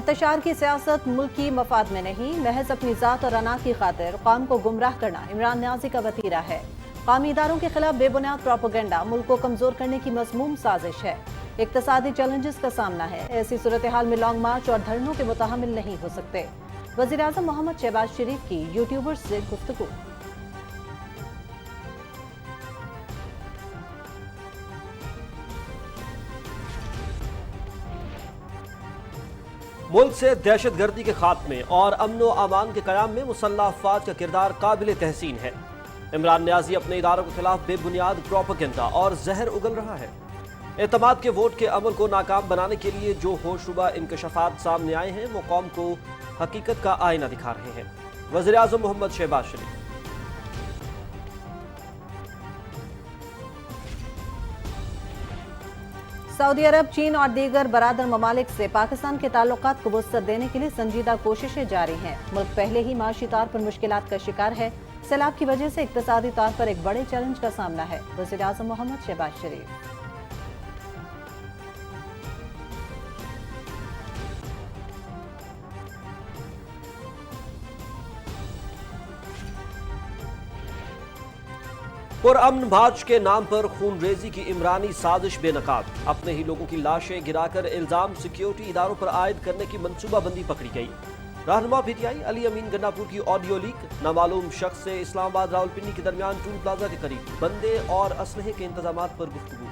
انتشار کی سیاست ملکی مفاد میں نہیں، محض اپنی ذات اور انا کی خاطر قوم کو گمراہ کرنا عمران نیازی کا وتیرہ ہے۔ قومی اداروں کے خلاف بے بنیاد پروپیگنڈا ملک کو کمزور کرنے کی مذموم سازش ہے۔ اقتصادی چیلنجز کا سامنا ہے، ایسی صورتحال میں لانگ مارچ اور دھرنوں کے متحمل نہیں ہو سکتے۔ وزیراعظم محمد شہباز شریف کی یوٹیوبرز سے گفتگو۔ ملک سے دہشت گردی کے خاتمے اور امن و امان کے قیام میں مسلح افواج کا کردار قابل تحسین ہے۔ عمران نیازی اپنے اداروں کے خلاف بے بنیاد پروپیگنڈا اور زہر اگل رہا ہے۔ اعتماد کے ووٹ کے عمل کو ناکام بنانے کے لیے جو ہوشربا انکشافات سامنے آئے ہیں وہ قوم کو حقیقت کا آئینہ دکھا رہے ہیں۔ وزیراعظم محمد شہباز شریف۔ سعودی عرب، چین اور دیگر برادر ممالک سے پاکستان کے تعلقات کو وسعت دینے کے لیے سنجیدہ کوششیں جاری ہیں۔ ملک پہلے ہی معاشی طور پر مشکلات کا شکار ہے، سیلاب کی وجہ سے اقتصادی طور پر ایک بڑے چیلنج کا سامنا ہے۔ وزیراعظم محمد شہباز شریف۔ پرامن مارچ کے نام پر خون ریزی کی عمرانی سازش بے نقاب، اپنے ہی لوگوں کی لاشیں گرا کر الزام سیکیورٹی اداروں پر عائد کرنے کی منصوبہ بندی پکڑی گئی۔ رہنما پی ٹی آئی علی امین گنڈاپور کی آڈیو لیک، نامعلوم شخص سے اسلام آباد راولپنڈی کے درمیان ٹول پلازا کے قریب بندے اور اسلحے کے انتظامات پر گفتگو۔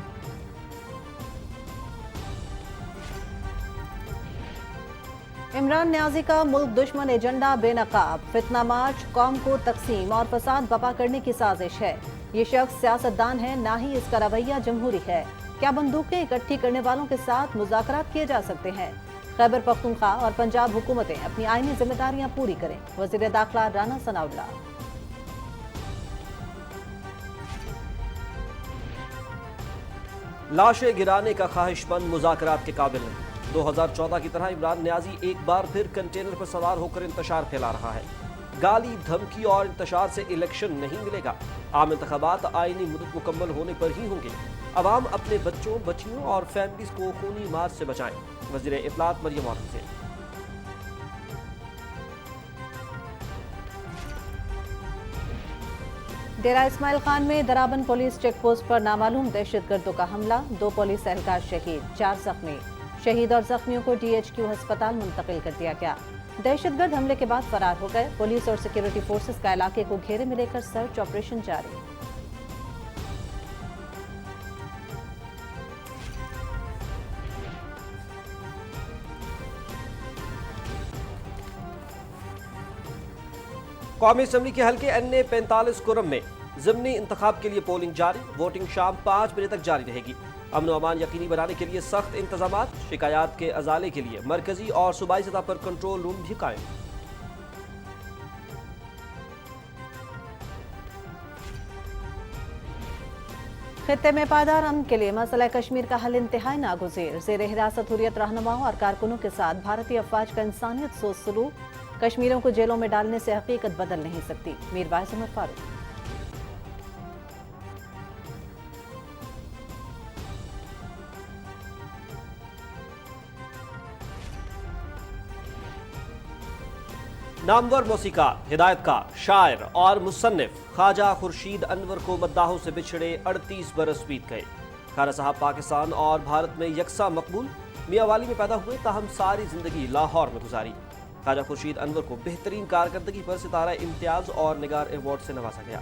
عمران نیازی کا ملک دشمن ایجنڈا بے نقاب، فتنہ مارچ قوم کو تقسیم اور فساد برپا کرنے کی سازش ہے۔ یہ شخص سیاستدان ہے، نہ ہی اس کا رویہ جمہوری ہے۔ کیا بندوقیں اکٹھی کرنے والوں کے ساتھ مذاکرات کیے جا سکتے ہیں؟ خیبر پختونخوا اور پنجاب حکومتیں اپنی آئینی ذمہ داریاں پوری کریں۔ وزیر داخلہ رانا ثناءاللہ۔ لاشیں گرانے کا خواہش مند مذاکرات کے قابل نہیں۔ 2014 کی طرح عمران نیازی ایک بار پھر کنٹینر پر سوار ہو کر انتشار پھیلا رہا ہے۔ گالی، دھمکی اور انتشار سے الیکشن نہیں ملے گا۔ عام انتخابات آئینی مدت مکمل ہونے پر ہی ہوں گے۔ عوام اپنے بچوں، بچیوں اور فیملیز کو خونی مارچ سے بچائیں۔ وزیر اطلاعات مریم اورنگزیب۔ ڈیرہ اسماعیل خان میں درابن پولیس چیک پوسٹ پر نامعلوم دہشت گردوں کا حملہ، 2 پولیس اہلکار شہید، 4 زخمی۔ شہید اور زخمیوں کو ڈی ایچ کیو ہسپتال منتقل کر دیا گیا۔ دہشت گرد حملے کے بعد فرار ہو گئے۔ پولیس اور سیکیورٹی فورسز کا علاقے کو گھیرے میں لے کر سرچ آپریشن جاری۔ قومی اسمبلی کے حلقے این اے 45 کرم میں ضمنی انتخاب کے لیے پولنگ جاری، ووٹنگ شام 5 بجے تک جاری رہے گی۔ امن و امان یقینی بنانے کے لیے سخت انتظامات، شکایات کے ازالے کے لیے مرکزی اور صوبائی سطح پر کنٹرول روم بھی قائم۔ خطے میں پائیدار امن کے لیے مسئلہ کشمیر کا حل انتہائی ناگزیر، زیر حراست حریت رہنماؤں اور کارکنوں کے ساتھ بھارتی افواج کا انسانیت سوز سلوک، کشمیریوں کو جیلوں میں ڈالنے سے حقیقت بدل نہیں سکتی، میر باعث عمر فاروق۔ نامور موسیقار، ہدایت کار، شاعر اور مصنف خواجہ خورشید انور کو مداحوں سے بچھڑے 38 برس بیت گئے۔ خواجہ صاحب پاکستان اور بھارت میں یکساں مقبول، میاں والی میں پیدا ہوئے تاہم ساری زندگی لاہور میں گزاری۔ خواجہ خورشید انور کو بہترین کارکردگی پر ستارہ امتیاز اور نگار ایوارڈ سے نوازا گیا۔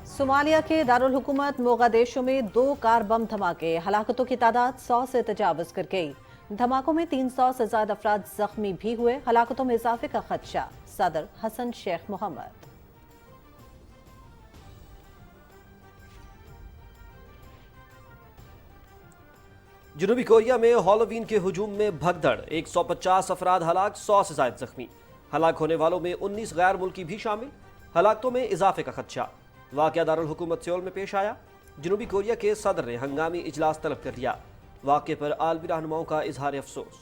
صومالیہ کے دارالحکومت موغادیشو میں 2 کار بم دھماکے، ہلاکتوں کی تعداد 100 سے تجاوز کر گئی۔ دھماکوں میں 300 سے زائد افراد زخمی بھی ہوئے، ہلاکتوں میں اضافے کا خدشہ۔ صدر حسن شیخ محمد۔ جنوبی کوریا میں ہالووین کے ہجوم میں بھگدڑ، 150 افراد ہلاک، 100 سے زائد زخمی۔ ہلاک ہونے والوں میں 19 غیر ملکی بھی شامل، ہلاکتوں میں اضافے کا خدشہ۔ واقعہ دارالحکومت سیول میں پیش آیا۔ جنوبی کوریا کے صدر نے ہنگامی اجلاس طلب کر لیا۔ واقعے پر عالمی رہنماؤں کا اظہار افسوس۔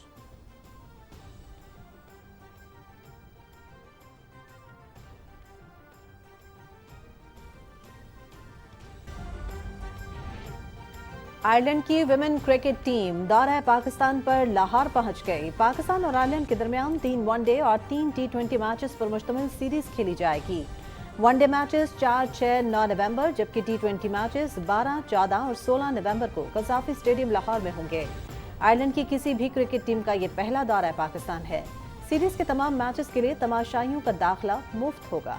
आयरलैंड की विमेन क्रिकेट टीम दौरा पाकिस्तान पर लाहौर पहुंच गई। पाकिस्तान और आयरलैंड के दरमियान 3 वनडे और 3 टी20 मैचेस पर मुश्तमिल सीरीज खेली जाएगी। वनडे मैचेस 4, 6, 9 नवंबर जबकि टी20 मैचेस 12, 14 और 16 नवंबर को कज़ाफी स्टेडियम लाहौर में होंगे। आयरलैंड की किसी भी क्रिकेट टीम का ये पहला दौरा पाकिस्तान है। सीरीज के तमाम मैचेस के लिए तमाशाइयों का दाखिला मुफ्त होगा।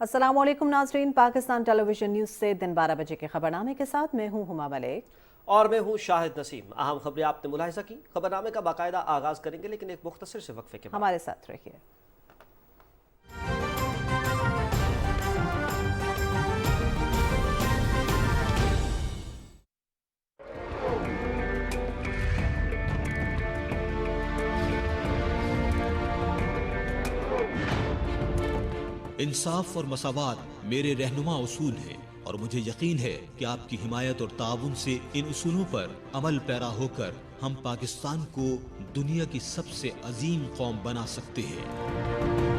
अस्सलाम वालेकुम नाज़रीन, पाकिस्तान टेलीविजन न्यूज़ से दिन 12 बजे के खबरनामे के साथ मैं हूं हुमा मलिक और मैं हूं शाहिद नसीम। अहम खबरें आपने मुलाहिजा की। खबरनामे का बाकायदा आगाज करेंगे लेकिन एक मुख्तसर से वक्फे के बाद। हमारे साथ रहिए। इंसाफ और मसावात मेरे रहनुमा उसूल हैं और मुझे यकीन है कि आपकी हिमायत और ताउन से इन उसूलों पर अमल पैरा होकर हम पाकिस्तान को दुनिया की सबसे अजीम कौम बना सकते हैं।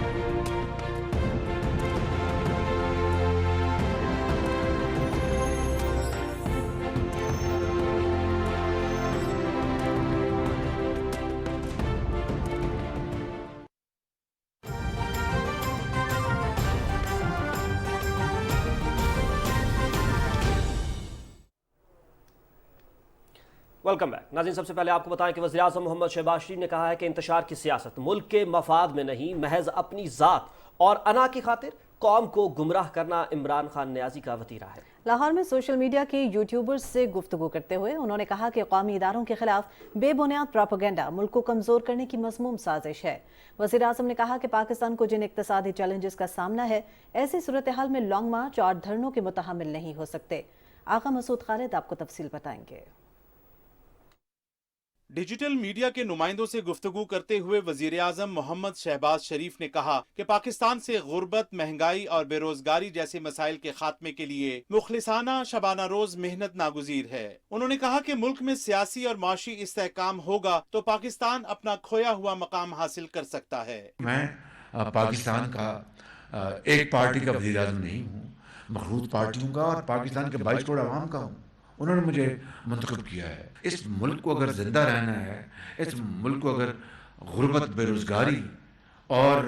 वेलकम बैक नाज़रीन। सबसे पहले आपको बताएं कि वज़ीर आज़म मोहम्मद शहबाज शरीफ ने कहा है कि इंतशार की सियासत मुल्क के मफाद में नहीं, महज अपनी ज़ात और अना की खातिर कौम को गुमराह करना इमरान खान न्याजी का वतीरा है। लाहौर में सोशल मीडिया के यूट्यूबर्स से गुफ्तगू करते हुए उन्होंने कहा कि कौमी इदारों के खिलाफ बेबुनियाद प्रोपेगेंडा मुल्क को कमजोर करने की मज़मूम साजिश है। वज़ीर आज़म ने कहा कि पाकिस्तान को जिन इक़्तिसादी चैलेंजेस का सामना है, ऐसी सूरत हाल में लॉन्ग मार्च और धरनों के मुतहम्मिल नहीं हो सकते। आगा मसूद खालिद आपको तफसील बताएंगे। डिजिटल मीडिया के नुमाइंदों से गुफ्तगू करते हुए वजीर आजम मोहम्मद शहबाज शरीफ ने कहा कि पाकिस्तान से गुर्बत, महंगाई और बेरोजगारी जैसे मसाइल के खात्मे के लिए मुखलिसाना शबाना रोज मेहनत नागुजीर है। उन्होंने कहा कि मुल्क में सियासी और माशी इस्तेहकाम होगा तो पाकिस्तान अपना खोया हुआ मकाम हासिल कर सकता है। मैं पाकिस्तान का एक पार्टी का वजीर आजम नहीं हूँ, मखलूत पार्टियों का और पाकिस्तान के 22 करोड़ आवाम का हूँ। उन्होंने मुझे मुंतखब किया है। इस मुल्क को अगर जिंदा रहना है, इस मुल्क को अगर गुर्बत, बेरोजगारी और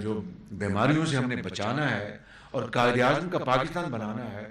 जो बीमारियों से हमने बचाना है और कायदे आज़म का पाकिस्तान बनाना है,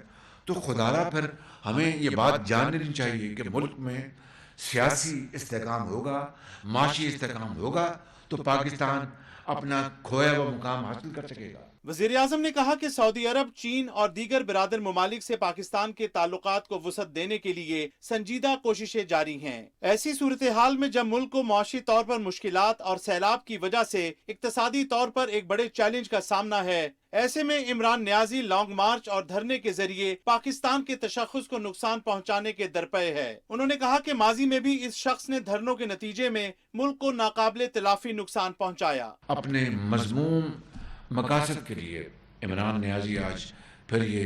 तो खुदारा फिर हमें ये बात जान लेनी चाहिए कि मुल्क में सियासी इस्तेहकाम होगा, माशी इस्तेहकाम होगा तो पाकिस्तान अपना खोया हुआ मुकाम हासिल कर सकेगा। वज़ीर आज़म ने कहा कि सऊदी अरब, चीन और दीगर बिरादर ममालिक से पाकिस्तान के ताल्लुकात को वुसअत देने के लिए संजीदा कोशिशें जारी हैं। ऐसी सूरत हाल में जब मुल्क को मुआशी तौर पर मुश्किलात और सैलाब की वजह से इक्तसादी तौर पर एक बड़े चैलेंज का सामना है, ऐसे में इमरान न्याजी लॉन्ग मार्च और धरने के जरिए पाकिस्तान के तशख्खुस को नुकसान पहुँचाने के दरपे है। उन्होंने कहा कि माजी में भी इस शख्स ने धरनों के नतीजे में मुल्क को नाकाबिले तलाफी नुकसान पहुँचाया। अपने मजमूम मकासद के लिए इमरान न्याजी आज फिर ये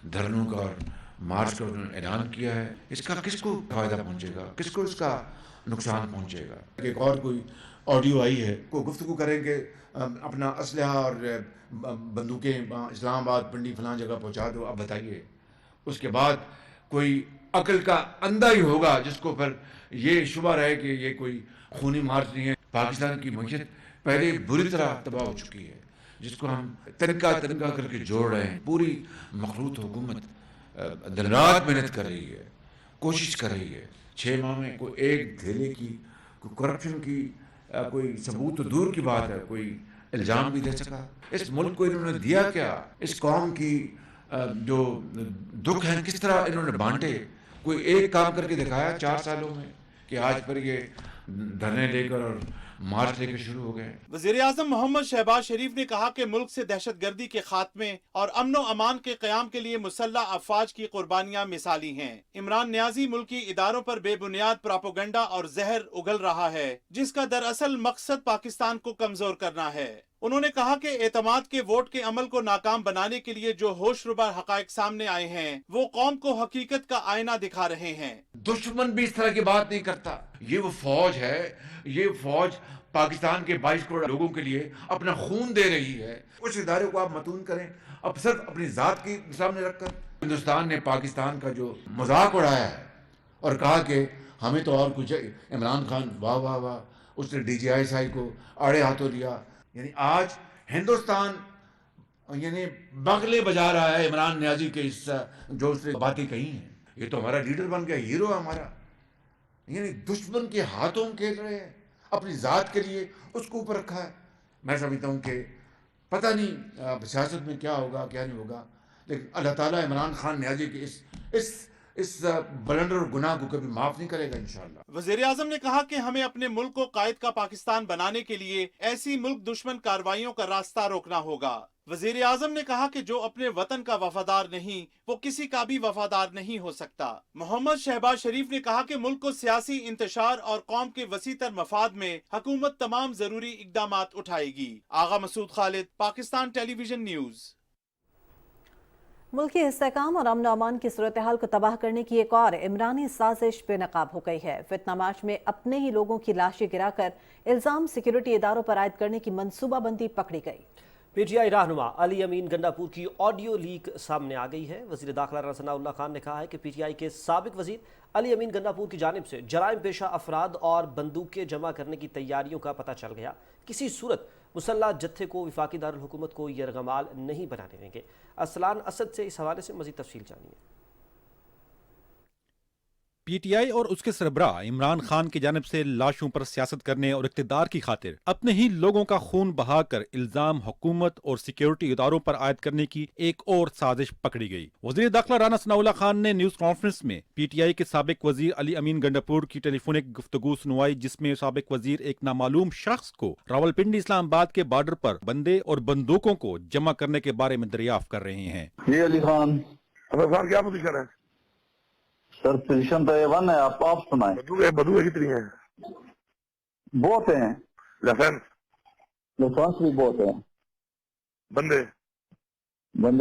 धरनों का और मार्च का उन्होंने ऐलान किया है। इसका किसको फायदा पहुंचेगा, किसको इसका नुकसान पहुंचेगा? एक और कोई ऑडियो आई है, को गुफ्तगू करेंगे अपना असलहा और बंदूकें इस्लामाबाद, पिंडी, फलां जगह पहुंचा दो। अब बताइए, उसके बाद कोई अकल का अंधा ही होगा जिसको फिर ये शुबा रहे कि ये कोई खूनी मार्च नहीं है। पाकिस्तान की मईशत पहले बुरी तरह तबाह हो चुकी है, जिसको हम तनका करके जोड़ रहे हैं। पूरी मखलूत हुकूमत दिन रात मेहनत कर रही है, कोशिश कर रही है। 6 माह में कोई एक धेले की, कोई करप्शन की कोई सबूत तो दूर की बात है, कोई इल्ज़ाम भी दे सका। इस मुल्क को इन्होंने दिया क्या? इस कौम की जो दुख हैं किस तरह इन्होंने बांटे? कोई एक काम करके दिखाया 4 सालों में कि आज पर ये धरने लेकर और मार्च लेकर शुरू हो गए। वज़ीर आज़म मोहम्मद शहबाज शरीफ ने कहा कि मुल्क से दहशतगर्दी के खात्मे और अमन व अमान के क़याम के लिए मुसल्लह अफवाज की कुर्बानियां मिसाली हैं। इमरान न्याजी मुल्की इदारों पर बेबुनियाद प्रोपेगेंडा और जहर उगल रहा है, जिसका दरअसल मकसद पाकिस्तान को कमजोर करना है। उन्होंने कहा कि एतमाद के वोट के अमल को नाकाम बनाने के लिए जो होशरुबा हकायक सामने आए हैं वो कौम को हकीकत का आईना दिखा रहे हैं। दुश्मन भी इस तरह की बात नहीं करता। ये वो फौज है, ये फौज पाकिस्तान के 22 करोड़ लोगों के लिए अपना खून दे रही है। उस इदारे को आप मतून करें अब सिर्फ अपनी जात की सामने रखकर। हिंदुस्तान ने पाकिस्तान का जो मजाक उड़ाया है और कहा कि हमें तो और कुछ, इमरान खान वाह वाह वाह, उसने DGI को आड़े हाथों लिया। यानी आज हिंदुस्तान यानी बगले बजा रहा है इमरान नियाजी के इस जो उसने बातें कही हैं। ये तो हमारा लीडर बन गया, हीरो है हमारा। यानी दुश्मन के हाथों में खेल रहे हैं, अपनी जात के लिए उसको ऊपर रखा है। मैं समझता हूँ कि पता नहीं सियासत में क्या होगा क्या नहीं होगा, लेकिन अल्लाह ताला इमरान खान नियाजी के इस बलंडर और गुनाह को कभी माफ नहीं करेगा इंशाअल्लाह। वज़ीर आज़म ने कहा कि हमें अपने मुल्क को कायद का पाकिस्तान बनाने के लिए ऐसी मुल्क दुश्मन कार्रवाइयों का रास्ता रोकना होगा। वज़ीर आज़म ने कहा कि जो अपने वतन का वफादार नहीं वो किसी का भी वफादार नहीं हो सकता। मोहम्मद शहबाज शरीफ ने कहा कि मुल्क को सियासी इंतशार और कौम के वसीतर मफाद में हुकूमत तमाम जरूरी इकदामात उठाएगी। आगा मसूद खालिद, पाकिस्तान टेलीविजन न्यूज़। मुल्क के इस्तेहकाम और अमन अमान की सूरत हाल को तबाह करने की एक और इमरानी साजिश बेनकाब हो गई है। फितना मार्च में अपने ही लोगों की लाशें गिराकर इल्जाम सिक्योरिटी इदारों पर आयद करने की मनसूबाबंदी पकड़ी गई। PTI रहनुमा अली अमीन गंडापुर की ऑडियो लीक सामने आ गई है। वज़ीर दाखिला राना सनाउल्लाह खान ने कहा है कि PTI के साबिक वज़ीर अली अमीन गंडापुर की जानिब से जराइम पेशा अफराद और बंदूकें जमा करने की तैयारियों का पता चल गया। किसी सूरत मुसल्लह जत्थे को वफाकी दारुल हुकूमत को यरगमाल नहीं बनाने देंगे। असलान असद से इस हवाले से मज़ीद तफसील जानिए। PTI और उसके सरबराह इमरान खान की जानिब से लाशों पर सियासत करने और इक़्तिदार की खातिर अपने ही लोगों का खून बहाकर इल्जाम हुकूमत और सिक्योरिटी इदारों पर आयद करने की एक और साजिश पकड़ी गई। वज़ीर दाखिला राना सनाउल्लाह खान ने न्यूज कॉन्फ्रेंस में PTI के साबिक वजीर अली अमीन गंडापुर की टेलीफोनिक गुफ्तगू सुनवाई, जिसमें साबिक वजीर एक नामालूम शख्स को रावलपिंडी इस्लामाबाद के बॉर्डर पर बंदे और बंदूकों को जमा करने के बारे में दरियाफ्त कर रहे हैं। ये अली खान क्या पोजीशन है सर? पोजीशन तो A1 है, आप सुनाएं। बंदूकें कितनी हैं? बहुत हैं। लाइसेंस भी बहुत हैं। बंदे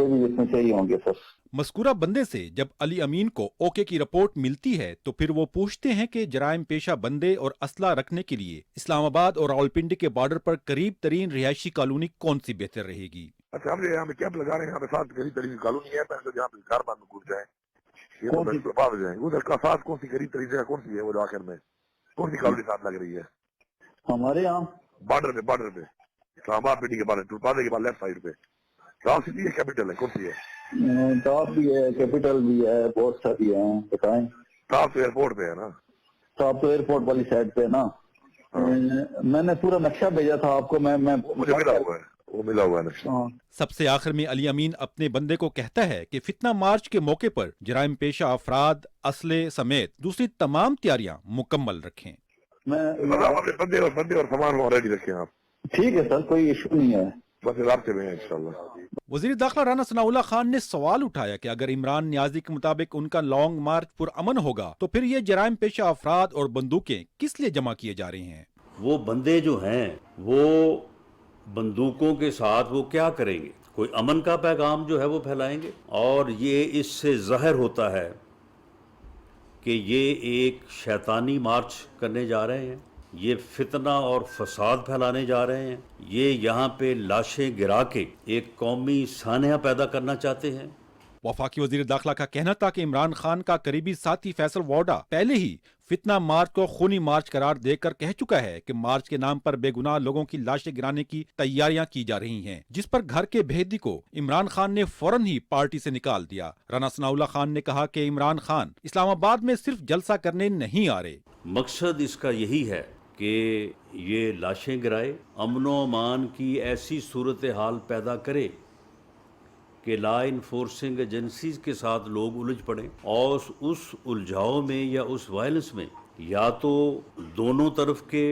भी जितने चाहिए होंगे सर। मस्कूरा बंदे से जब अली अमीन को ओके की रिपोर्ट मिलती है तो फिर वो पूछते हैं कि जराइम पेशा बंदे और असला रखने के लिए इस्लामाबाद और रावलपिंडी के बॉर्डर पर करीब तरीन रिहायशी कॉलोनी कौन सी बेहतर रहेगी। अच्छा, हम यहाँ पे कैंप लगा रहे हैं, यहाँ पे 7 करीब तरीन कॉलोनी है, जहाँ पे कारबान में घुस जाए, ये तो हो जाए। उधर का साथ कौन सी करीब तरीन जगह कौन सी है? वो आखिर में कौन सी कॉलोनी साथ लग रही है? हमारे यहाँ बॉर्डर पे इस्लामाबाद पिंडी के बाद टूलपादे के बाद लेफ्ट साइड पे राव सिटी है, कैपिटल है, कौन सी है? टॉप भी है, कैपिटल भी है, बहुत सारी है। बताएं। टॉप तो एयरपोर्ट पे है ना? टॉप तो एयरपोर्ट वाली साइड पे है ना। मैंने पूरा नक्शा भेजा था आपको। मैं मुझे मिला हुआ है, वो मिला हुआ है नक्शा। सबसे आखिर में अली अमीन अपने बंदे को कहता है कि फितना मार्च के मौके पर जराइम पेशा अफराद, असले समेत दूसरी तमाम तैयारियां मुकम्मल रखें। बंदे और सामान ऑलरेडी रखे आप। ठीक है सर, कोई इशू नहीं है, बस रास्ते में है इंशाल्लाह। वज़ीर दाखिला राना सनाउल्लाह खान ने सवाल उठाया कि अगर इमरान नियाजी के मुताबिक उनका लॉन्ग मार्च पुरअमन होगा तो फिर ये जराइम पेशा अफराद और बंदूकें किस लिए जमा किए जा रहे हैं। वो बंदे जो हैं वो बंदूकों के साथ वो क्या करेंगे? कोई अमन का पैगाम जो है वो फैलाएंगे। और ये इससे ज़ाहिर होता है कि ये एक शैतानी मार्च करने जा रहे हैं, ये फितना और फसाद फैलाने जा रहे हैं, ये यहाँ पे लाशें गिरा के एक कौमी सान्या पैदा करना चाहते हैं। वफाकी वजीर दाखिला का कहना था कि इमरान खान का करीबी साथी फैसल वाडा पहले ही फितना मार्च को खूनी मार्च करार देकर कह चुका है कि मार्च के नाम पर बेगुनाह लोगों की लाशें गिराने की तैयारियां की जा रही हैं, जिस पर घर के भेदी को इमरान खान ने फौरन ही पार्टी से निकाल दिया। राना सनाउल्लाह खान ने कहा कि इमरान खान इस्लामाबाद में सिर्फ जलसा करने नहीं आ रहे, मकसद इसका यही है कि ये लाशें गिराए, अमनो अमान की ऐसी सूरत हाल पैदा करे कि लॉ इन्फोर्सिंग एजेंसीज के साथ लोग उलझ पड़ें और उस उलझाव में या उस वायलेंस में या तो दोनों तरफ के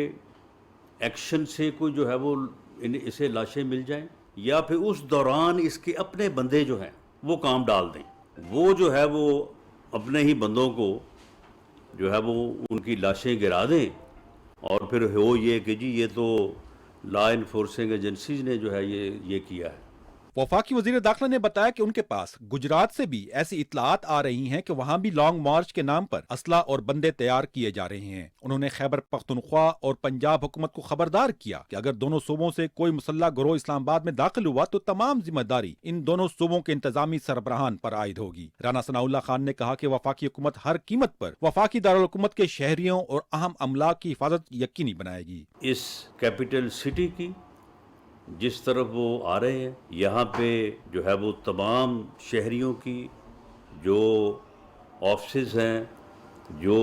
एक्शन से कोई जो है वो इसे लाशें मिल जाएं, या फिर उस दौरान इसके अपने बंदे जो हैं वो काम डाल दें, वो जो है वो अपने ही बंदों को जो है वो उनकी लाशें गिरा दें और फिर हो ये कि जी ये तो لا انفورسنگ ایجنسیز نے جو ہے یہ کیا ہے۔ वफाकी वजीर दाखिला ने बताया कि उनके पास गुजरात से भी ऐसी इतलात आ रही हैं कि वहां भी लॉन्ग मार्च के नाम पर असला और बंदे तैयार किए जा रहे हैं। उन्होंने खैबर पख्तूनख्वा और पंजाब हुकूमत को खबरदार किया कि अगर दोनों सूबों से कोई मुसल्ला गिरोह इस्लामाबाद में दाखिल हुआ तो तमाम जिम्मेदारी इन दोनों सूबों के इंतजामी सरबराहान पर आयद होगी। राना सनाउल्लाह खान ने कहा कि वफाकी हुकूमत हर कीमत पर वफाकी दारुल हुकूमत के शहरियों और अहम अमला की हिफाजत यकीनी बनाएगी। इस कैपिटल सिटी की जिस तरफ वो आ रहे हैं, यहाँ पे जो है वो तमाम शहरियों की जो ऑफिस हैं, जो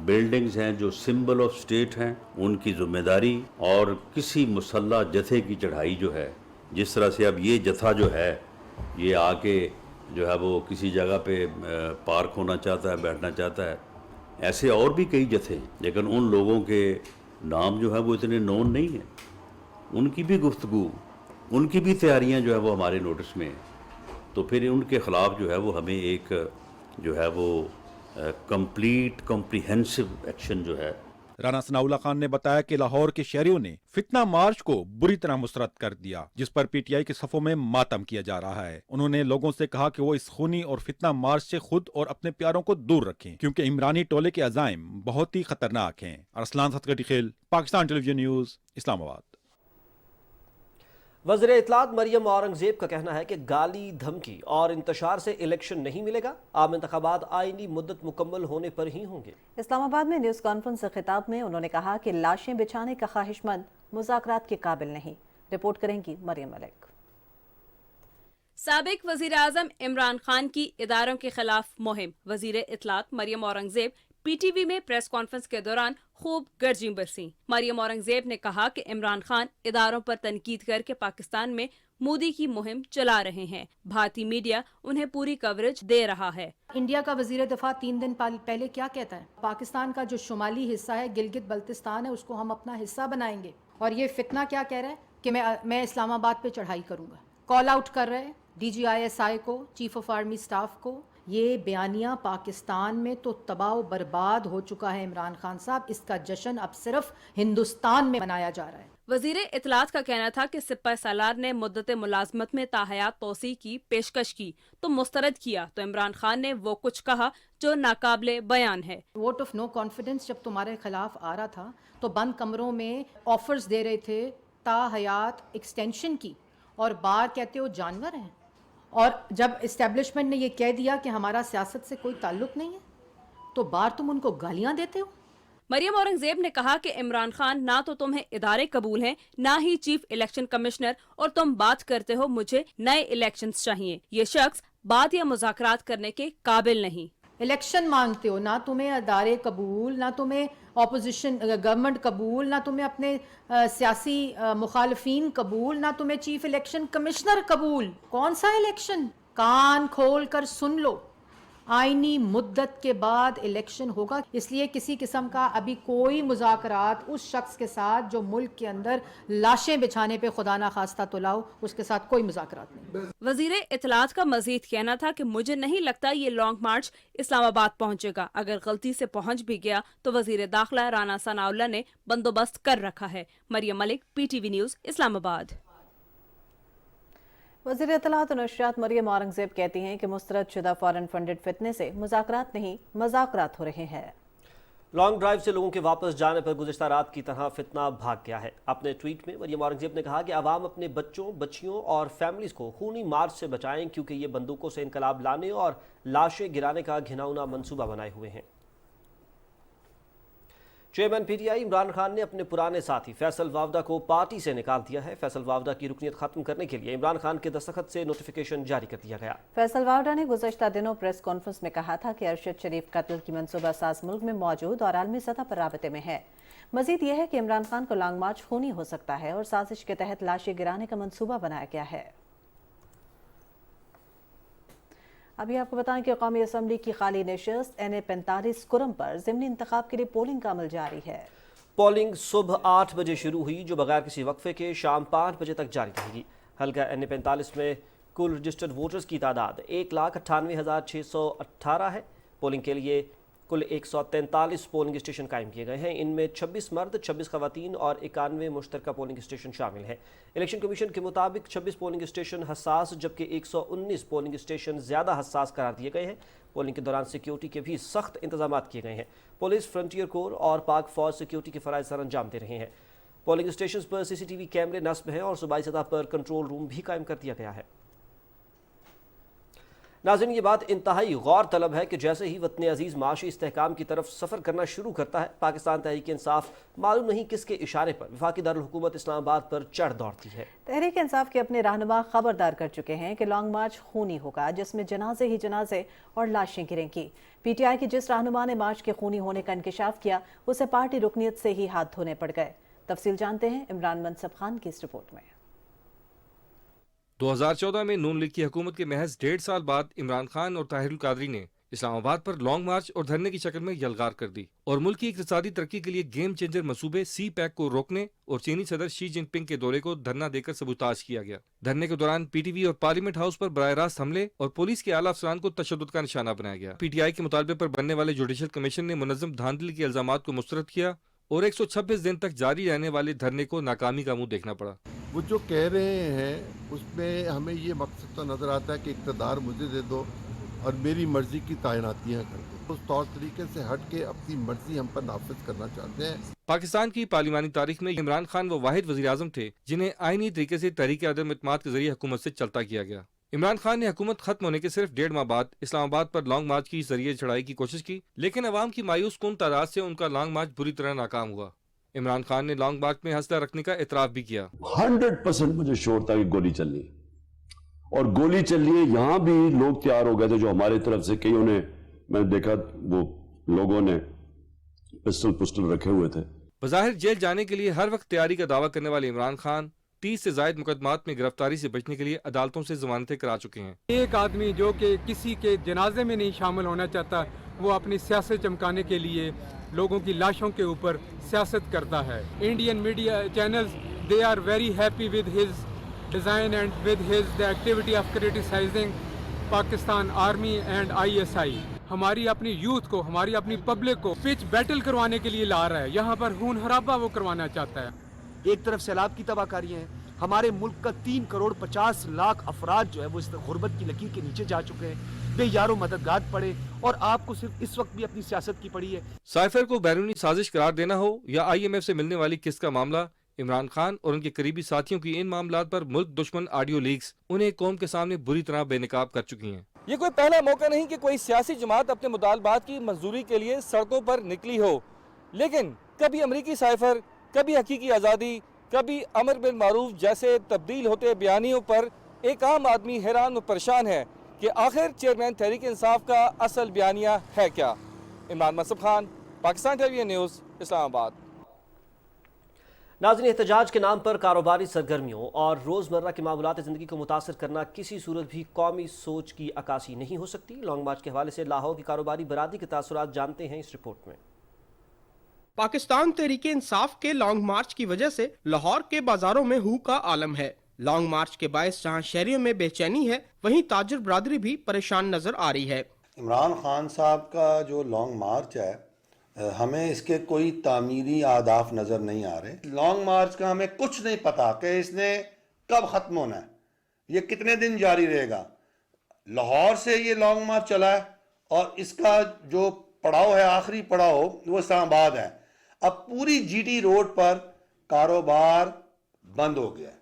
बिल्डिंग्स हैं, जो सिंबल ऑफ स्टेट हैं, उनकी ज़िम्मेदारी और किसी मुसल्ला जथे की चढ़ाई जो है, जिस तरह से अब ये जथा जो है ये आके जो है वो किसी जगह पे पार्क होना चाहता है, बैठना चाहता है, ऐसे और भी कई जथे हैं, लेकिन उन लोगों के नाम जो है वो इतने नोन नहीं हैं। उनकी भी गुफ्तगू, उनकी भी तैयारियां जो है वो हमारे नोटिस में हैं। तो फिर उनके ख़िलाफ़ जो है वो हमें एक जो है वो कंप्लीट कॉम्प्रिहेंसिव एक्शन जो है। राना सनाउल्लाह खान ने बताया कि लाहौर के शहरियों ने फितना मार्च को बुरी तरह मुस्तरद कर दिया, जिस पर पीटीआई के सफ़ों में मातम किया जा रहा है। उन्होंने लोगों से कहा कि वो इस खूनी और फितना मार्च से खुद और अपने प्यारों को दूर रखें, क्योंकि इमरानी टोले के अज़ाइम बहुत ही खतरनाक हैं। अरसलान सतगटी खेल, पाकिस्तान टेलीविजन न्यूज़, इस्लामाबाद। वज़ीर इत्तलात मरियम औरंगज़ेब का कहना है कि गाली धमकी और इंतशार से इलेक्शन नहीं मिलेगा, आम इंतखाबात आईनी मुद्दत मुकम्मल होने पर ही होंगे। इस्लामाबाद में न्यूज़ कॉन्फ्रेंस से खिताब में उन्होंने कहा कि लाशें बिछाने का ख्वाहिशमंद मुज़ाकरात के काबिल नहीं। रिपोर्ट करेंगी मरियम मलिक। साबिक वज़ीर आज़म इमरान खान की इदारों के खिलाफ मुहिम। वज़ीर इत्तलात मरियम औरंगज़ेब पीटीवी में प्रेस कॉन्फ्रेंस के दौरान खूब गर्जी बरसी। मरियम औरंगज़ेब ने कहा कि इमरान खान इदारों पर तनकीद करके पाकिस्तान में मोदी की मुहिम चला रहे हैं। भारतीय मीडिया उन्हें पूरी कवरेज दे रहा है। इंडिया का वज़ीर दफ़ा 3 दिन पहले क्या कहता है, पाकिस्तान का जो शुमाली हिस्सा है, गिलगित बल्तिस्तान है, उसको हम अपना हिस्सा बनाएंगे। और ये फितना क्या कह रहा है कि मैं इस्लामाबाद पे चढ़ाई करूँगा। कॉल आउट कर रहे हैं DGISI को, चीफ ऑफ आर्मी स्टाफ को। ये बयानिया पाकिस्तान में तो तबाह बर्बाद हो चुका है इमरान खान साहब, इसका जश्न अब सिर्फ हिंदुस्तान में मनाया जा रहा है। वज़ीर इत्तलात का कहना था कि सिपह सालार ने मुद्दत मुलाजमत में ताहयात तोसी की पेशकश की तो मुस्तरद किया, तो इमरान खान ने वो कुछ कहा जो नाकाबिले बयान है। वोट ऑफ नो कॉन्फिडेंस जब तुम्हारे खिलाफ आ रहा था तो बंद कमरों में ऑफर्स दे रहे थे ताहयात एक्सटेंशन की, और बार कहते हो जानवर हैं। और जब इस्टेब्लिशमेंट ने ये कह दिया कि हमारा सियासत से कोई ताल्लुक नहीं है, तो बार तुम उनको गालियां देते हो। मरियम औरंगज़ेब ने कहा कि इमरान खान ना तो तुम्हें इदारे कबूल हैं, ना ही चीफ इलेक्शन कमिश्नर, और तुम बात करते हो मुझे नए इलेक्शंस चाहिए। ये शख्स बात या मुज़ाकरात करने के काबिल नहीं। इलेक्शन मांगते हो, ना तुम्हें अदारे कबूल, ना तुम्हें ऑपोजिशन गवर्नमेंट कबूल, ना तुम्हें अपने सियासी मुखालफीन कबूल, ना तुम्हें चीफ इलेक्शन कमिश्नर कबूल। कौन सा इलेक्शन? कान खोल कर सुन लो, आईनी मुद्दत के बाद इलेक्शन होगा। इसलिए किसी किस्म का अभी कोई मुज़ाकरात उस शख्स के साथ जो मुल्क के अंदर लाशें बिछाने पे खुदा ना खास्ता तो लाओ, उसके साथ कोई मुज़ाकरात नहीं। वज़ीर इत्तलात का मजीद कहना था कि मुझे नहीं लगता ये लॉन्ग मार्च इस्लामाबाद पहुंचेगा। अगर गलती से पहुंच भी गया तो वज़ीर दाखिला राना सनाउल्लाह ने बंदोबस्त कर रखा है। Mariam Malik, PTV news, Islamabad. वज़ीर इत्तलात और नशरियात मरियम औरंगज़ेब कहती हैं कि मुस्तरद शुदा फॉरेन फंडेड फितने से मुज़ाकरात नहीं मज़ाकरात हो रहे हैं। लॉन्ग ड्राइव से लोगों के वापस जाने पर गुज़िश्ता रात की तरह फितना भाग गया है। अपने ट्वीट में मरियम औरंगज़ेब ने कहा कि आवाम अपने बच्चों, बच्चियों और फैमिलीज़ को खूनी मार्च से बचाएं, क्योंकि ये बंदूकों से इनकलाब लाने और लाशें गिराने का घिनौना मंसूबा बनाए हुए हैं। चेयरमैन PTI इमरान खान ने अपने पुराने साथी फैसल वावदा को पार्टी से निकाल दिया है। फैसल वावदा की रुकनीत खत्म करने के लिए इमरान खान के दस्तखत से नोटिफिकेशन जारी कर दिया गया। फैसल वावदा ने गुज़श्ता दिनों प्रेस कॉन्फ्रेंस में कहा था कि अरशद शरीफ कत्ल की मनसूबा साज मुल्क में मौजूद और आलमी सतह पर राबते में है। मजीद यह है कि इमरान खान को लॉन्ग मार्च खूनी हो सकता है और साजिश के तहत लाशें गिराने का मनसूबा बनाया गया है। अभी आपको बताएं कि कौमी असम्बली की खाली नशिस्त NA-45 कुरम पर ज़िमनी इंतखाब के लिए पोलिंग का अमल जारी है। पोलिंग सुबह 8 बजे शुरू हुई, जो बगैर किसी वक्फे के शाम 5 बजे तक जारी रहेगी। हल्का NA-45 में कुल रजिस्टर्ड वोटर्स की तादाद 1,98,618 है। पोलिंग के लिए कुल 143 पोलिंग स्टेशन कायम किए गए हैं। इनमें 26 मर्द, 26 खवातीन और 91 मुश्तरका पोलिंग स्टेशन शामिल हैं। इलेक्शन कमीशन के मुताबिक 26 पोलिंग स्टेशन हसास जबकि 119 पोलिंग स्टेशन ज़्यादा हसास करार दिए गए हैं। पोलिंग के दौरान सिक्योरिटी के भी सख्त इंतजाम किए गए हैं। पुलिस, फ्रंटियर कोर और पाक फौज सिक्योरिटी के फ़राइज़ सर अंजाम दे रहे हैं। पोलिंग स्टेशन पर CCTV कैमरे नस्ब हैं और सूबाई सतह पर कंट्रोल रूम भी कायम कर दिया गया है। नाज़रीन, ये बात इंतहाई गौर तलब है कि जैसे ही वतन अजीज़ माशी इस्तेहकाम की तरफ सफ़र करना शुरू करता है, पाकिस्तान तहरीक इंसाफ मालूम नहीं किसके इशारे पर वफाकी दारुल हुकूमत इस्लामाबाद पर चढ़ दौड़ती है। तहरीक इंसाफ के अपने रहनुमा खबरदार कर चुके हैं कि लॉन्ग मार्च खूनी होगा, जिसमें जनाजे ही जनाजे और लाशें गिरेंगी। PTI की जिस रहनुमा ने मार्च के खूनी होने का इंकशाफ किया, उसे पार्टी रुकनियत से ही हाथ धोने पड़ गए। तफसील जानते हैं इमरान मनसब खान की इस रिपोर्ट में। 2014 में नून लीग की हुकूमत के महज 1.5 साल बाद इमरान खान और ताहिरुल कादरी ने इस्लामाबाद पर लॉन्ग मार्च और धरने की शक्ल में यलगार कर दी और मुल्क की इक़्तिसादी तरक्की के लिए गेम चेंजर मंसूबे CPEC को रोकने और चीनी सदर शी जिनपिंग के दौरे को धरना देकर सबूताज किया गया। धरने के दौरान PTV और पार्लियामेंट हाउस पर बराह रास्त हमले और पुलिस के आला अफसरान को तशद्दुद का निशाना बनाया गया। PTI के मुतालबे पर बनने वाले जुडिशल कमीशन ने मुनज़्ज़म धांधली के इल्जामात को मुस्तरद किया और 126 दिन तक जारी रहने वाले धरने को नाकामी का मुंह देखना पड़ा। वो जो कह रहे हैं उसमें हमें ये मकसद तो नज़र आता है कि इक़्तिदार मुझे दे दो और मेरी मर्जी की तैनातियाँ कर दो। उस तौर तरीके से हट के अपनी मर्जी हम पर नाफिज करना चाहते हैं। पाकिस्तान की पार्लिमानी तारीख में इमरान खान वो वाहिद वज़ीर आज़म थे जिन्हें आईनी तरीके से तहरीक अदम इत्मीनान के जरिए हुकूमत से चलता किया गया। इमरान खान ने हुकूमत खत्म होने के सिर्फ 1.5 माह बाद इस्लामाबाद पर लॉन्ग मार्च की जरिए चढ़ाई की कोशिश की, लेकिन अवाम की मायूस कुन तादाद से उनका लॉन्ग मार्च बुरी तरह नाकाम हुआ। इमरान खान ने लॉन्ग मार्च में हौसला रखने का एतराफ़ भी किया। 100% मुझे शोर था कि गोली चलनी और गोली चलनी है। यहाँ भी लोग तैयार हो गए थे जो हमारी तरफ से, कईयों ने, मैंने देखा वो लोगों ने पिस्टल रखे हुए थे। बज़ाहिर जेल जाने के लिए हर वक्त तैयारी का दावा करने वाले इमरान खान 30 से ज़ायद मुकदमात में गिरफ्तारी से बचने के लिए अदालतों से जमानतें करा चुके हैं। एक आदमी जो कि किसी के जनाजे में नहीं शामिल होना चाहता, वो अपनी सियासत चमकाने के लिए लोगों की लाशों के ऊपर सियासत करता है। Indian media channels they are very happy with his design and with his the activity of criticising Pakistan army and ISI। हमारी अपनी यूथ को, हमारी अपनी पब्लिक को पिच बैटल करवाने के लिए ला रहा है। यहाँ पर खून खराबा वो करवाना चाहता है। एक तरफ सैलाब की तबाहकारी है, हमारे मुल्क का 3 करोड़ 50 लाख अफराद जो है वो इस गुर्बत की लकीर के नीचे जा चुके हैं, बेयारो मददगार पड़े और आपको सिर्फ इस वक्त भी अपनी सियासत की पड़ी है। साइफर को बैरूनी साजिश करार देना हो या IMF से मिलने वाली किस्त का मामला, इमरान खान और उनके करीबी साथियों की इन मामलात पर मुल्क दुश्मन ऑडियो लीक्स उन्हें कौम के सामने बुरी तरह बेनकाब कर चुकी हैं। ये कोई पहला मौका नहीं कि कोई सियासी जमात अपने मुतालबात की मंजूरी के लिए सड़कों पर निकली हो, लेकिन कभी अमरीकी साइफर, कभी हकीकी आज़ादी, कभी अमर बिल मारूफ जैसे तब्दील होते बयानियों पर एक आम आदमी हैरान और परेशान है कि आखिर चेयरमैन तहरीक इंसाफ का असल बयानिया है क्या। Imran Mansab Khan, Pakistan television news, Islamabad. नाज़रीन, एहतजाज के नाम पर कारोबारी सरगर्मियों और रोज़मर्रा के मामूलात ज़िंदगी को मुतासर करना किसी सूरत भी कौमी सोच की अक्कासी नहीं हो सकती। लॉन्ग मार्च के हवाले से लाहौर की कारोबारी बरादरी के तासुरात जानते हैं इस रिपोर्ट में। पाकिस्तान तहरीक इंसाफ के लॉन्ग मार्च की वजह से लाहौर के बाजारों में हू का आलम है। लॉन्ग मार्च के बायस जहां शहरियों में बेचैनी है, वहीं ताजर बरादरी भी परेशान नजर आ रही है। इमरान खान साहब का जो लॉन्ग मार्च है, हमें इसके कोई तामीरी आदाफ नज़र नहीं आ रहे। लॉन्ग मार्च का हमें कुछ नहीं पता कि इसने कब ख़त्म होना है, ये कितने दिन जारी रहेगा। लाहौर से ये लॉन्ग मार्च चला है और इसका जो पड़ाव है, आखिरी पड़ाव, वो इस्लामाबाद है। अब पूरी GT रोड पर कारोबार बंद हो गया है,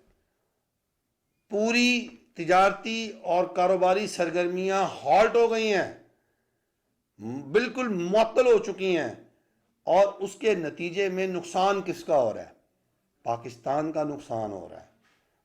पूरी तिजारती और कारोबारी सरगर्मियां हॉल्ट हो गई हैं, बिल्कुल मुअत्तल हो चुकी हैं और उसके नतीजे में नुकसान किसका हो रहा है? पाकिस्तान का नुकसान हो रहा है,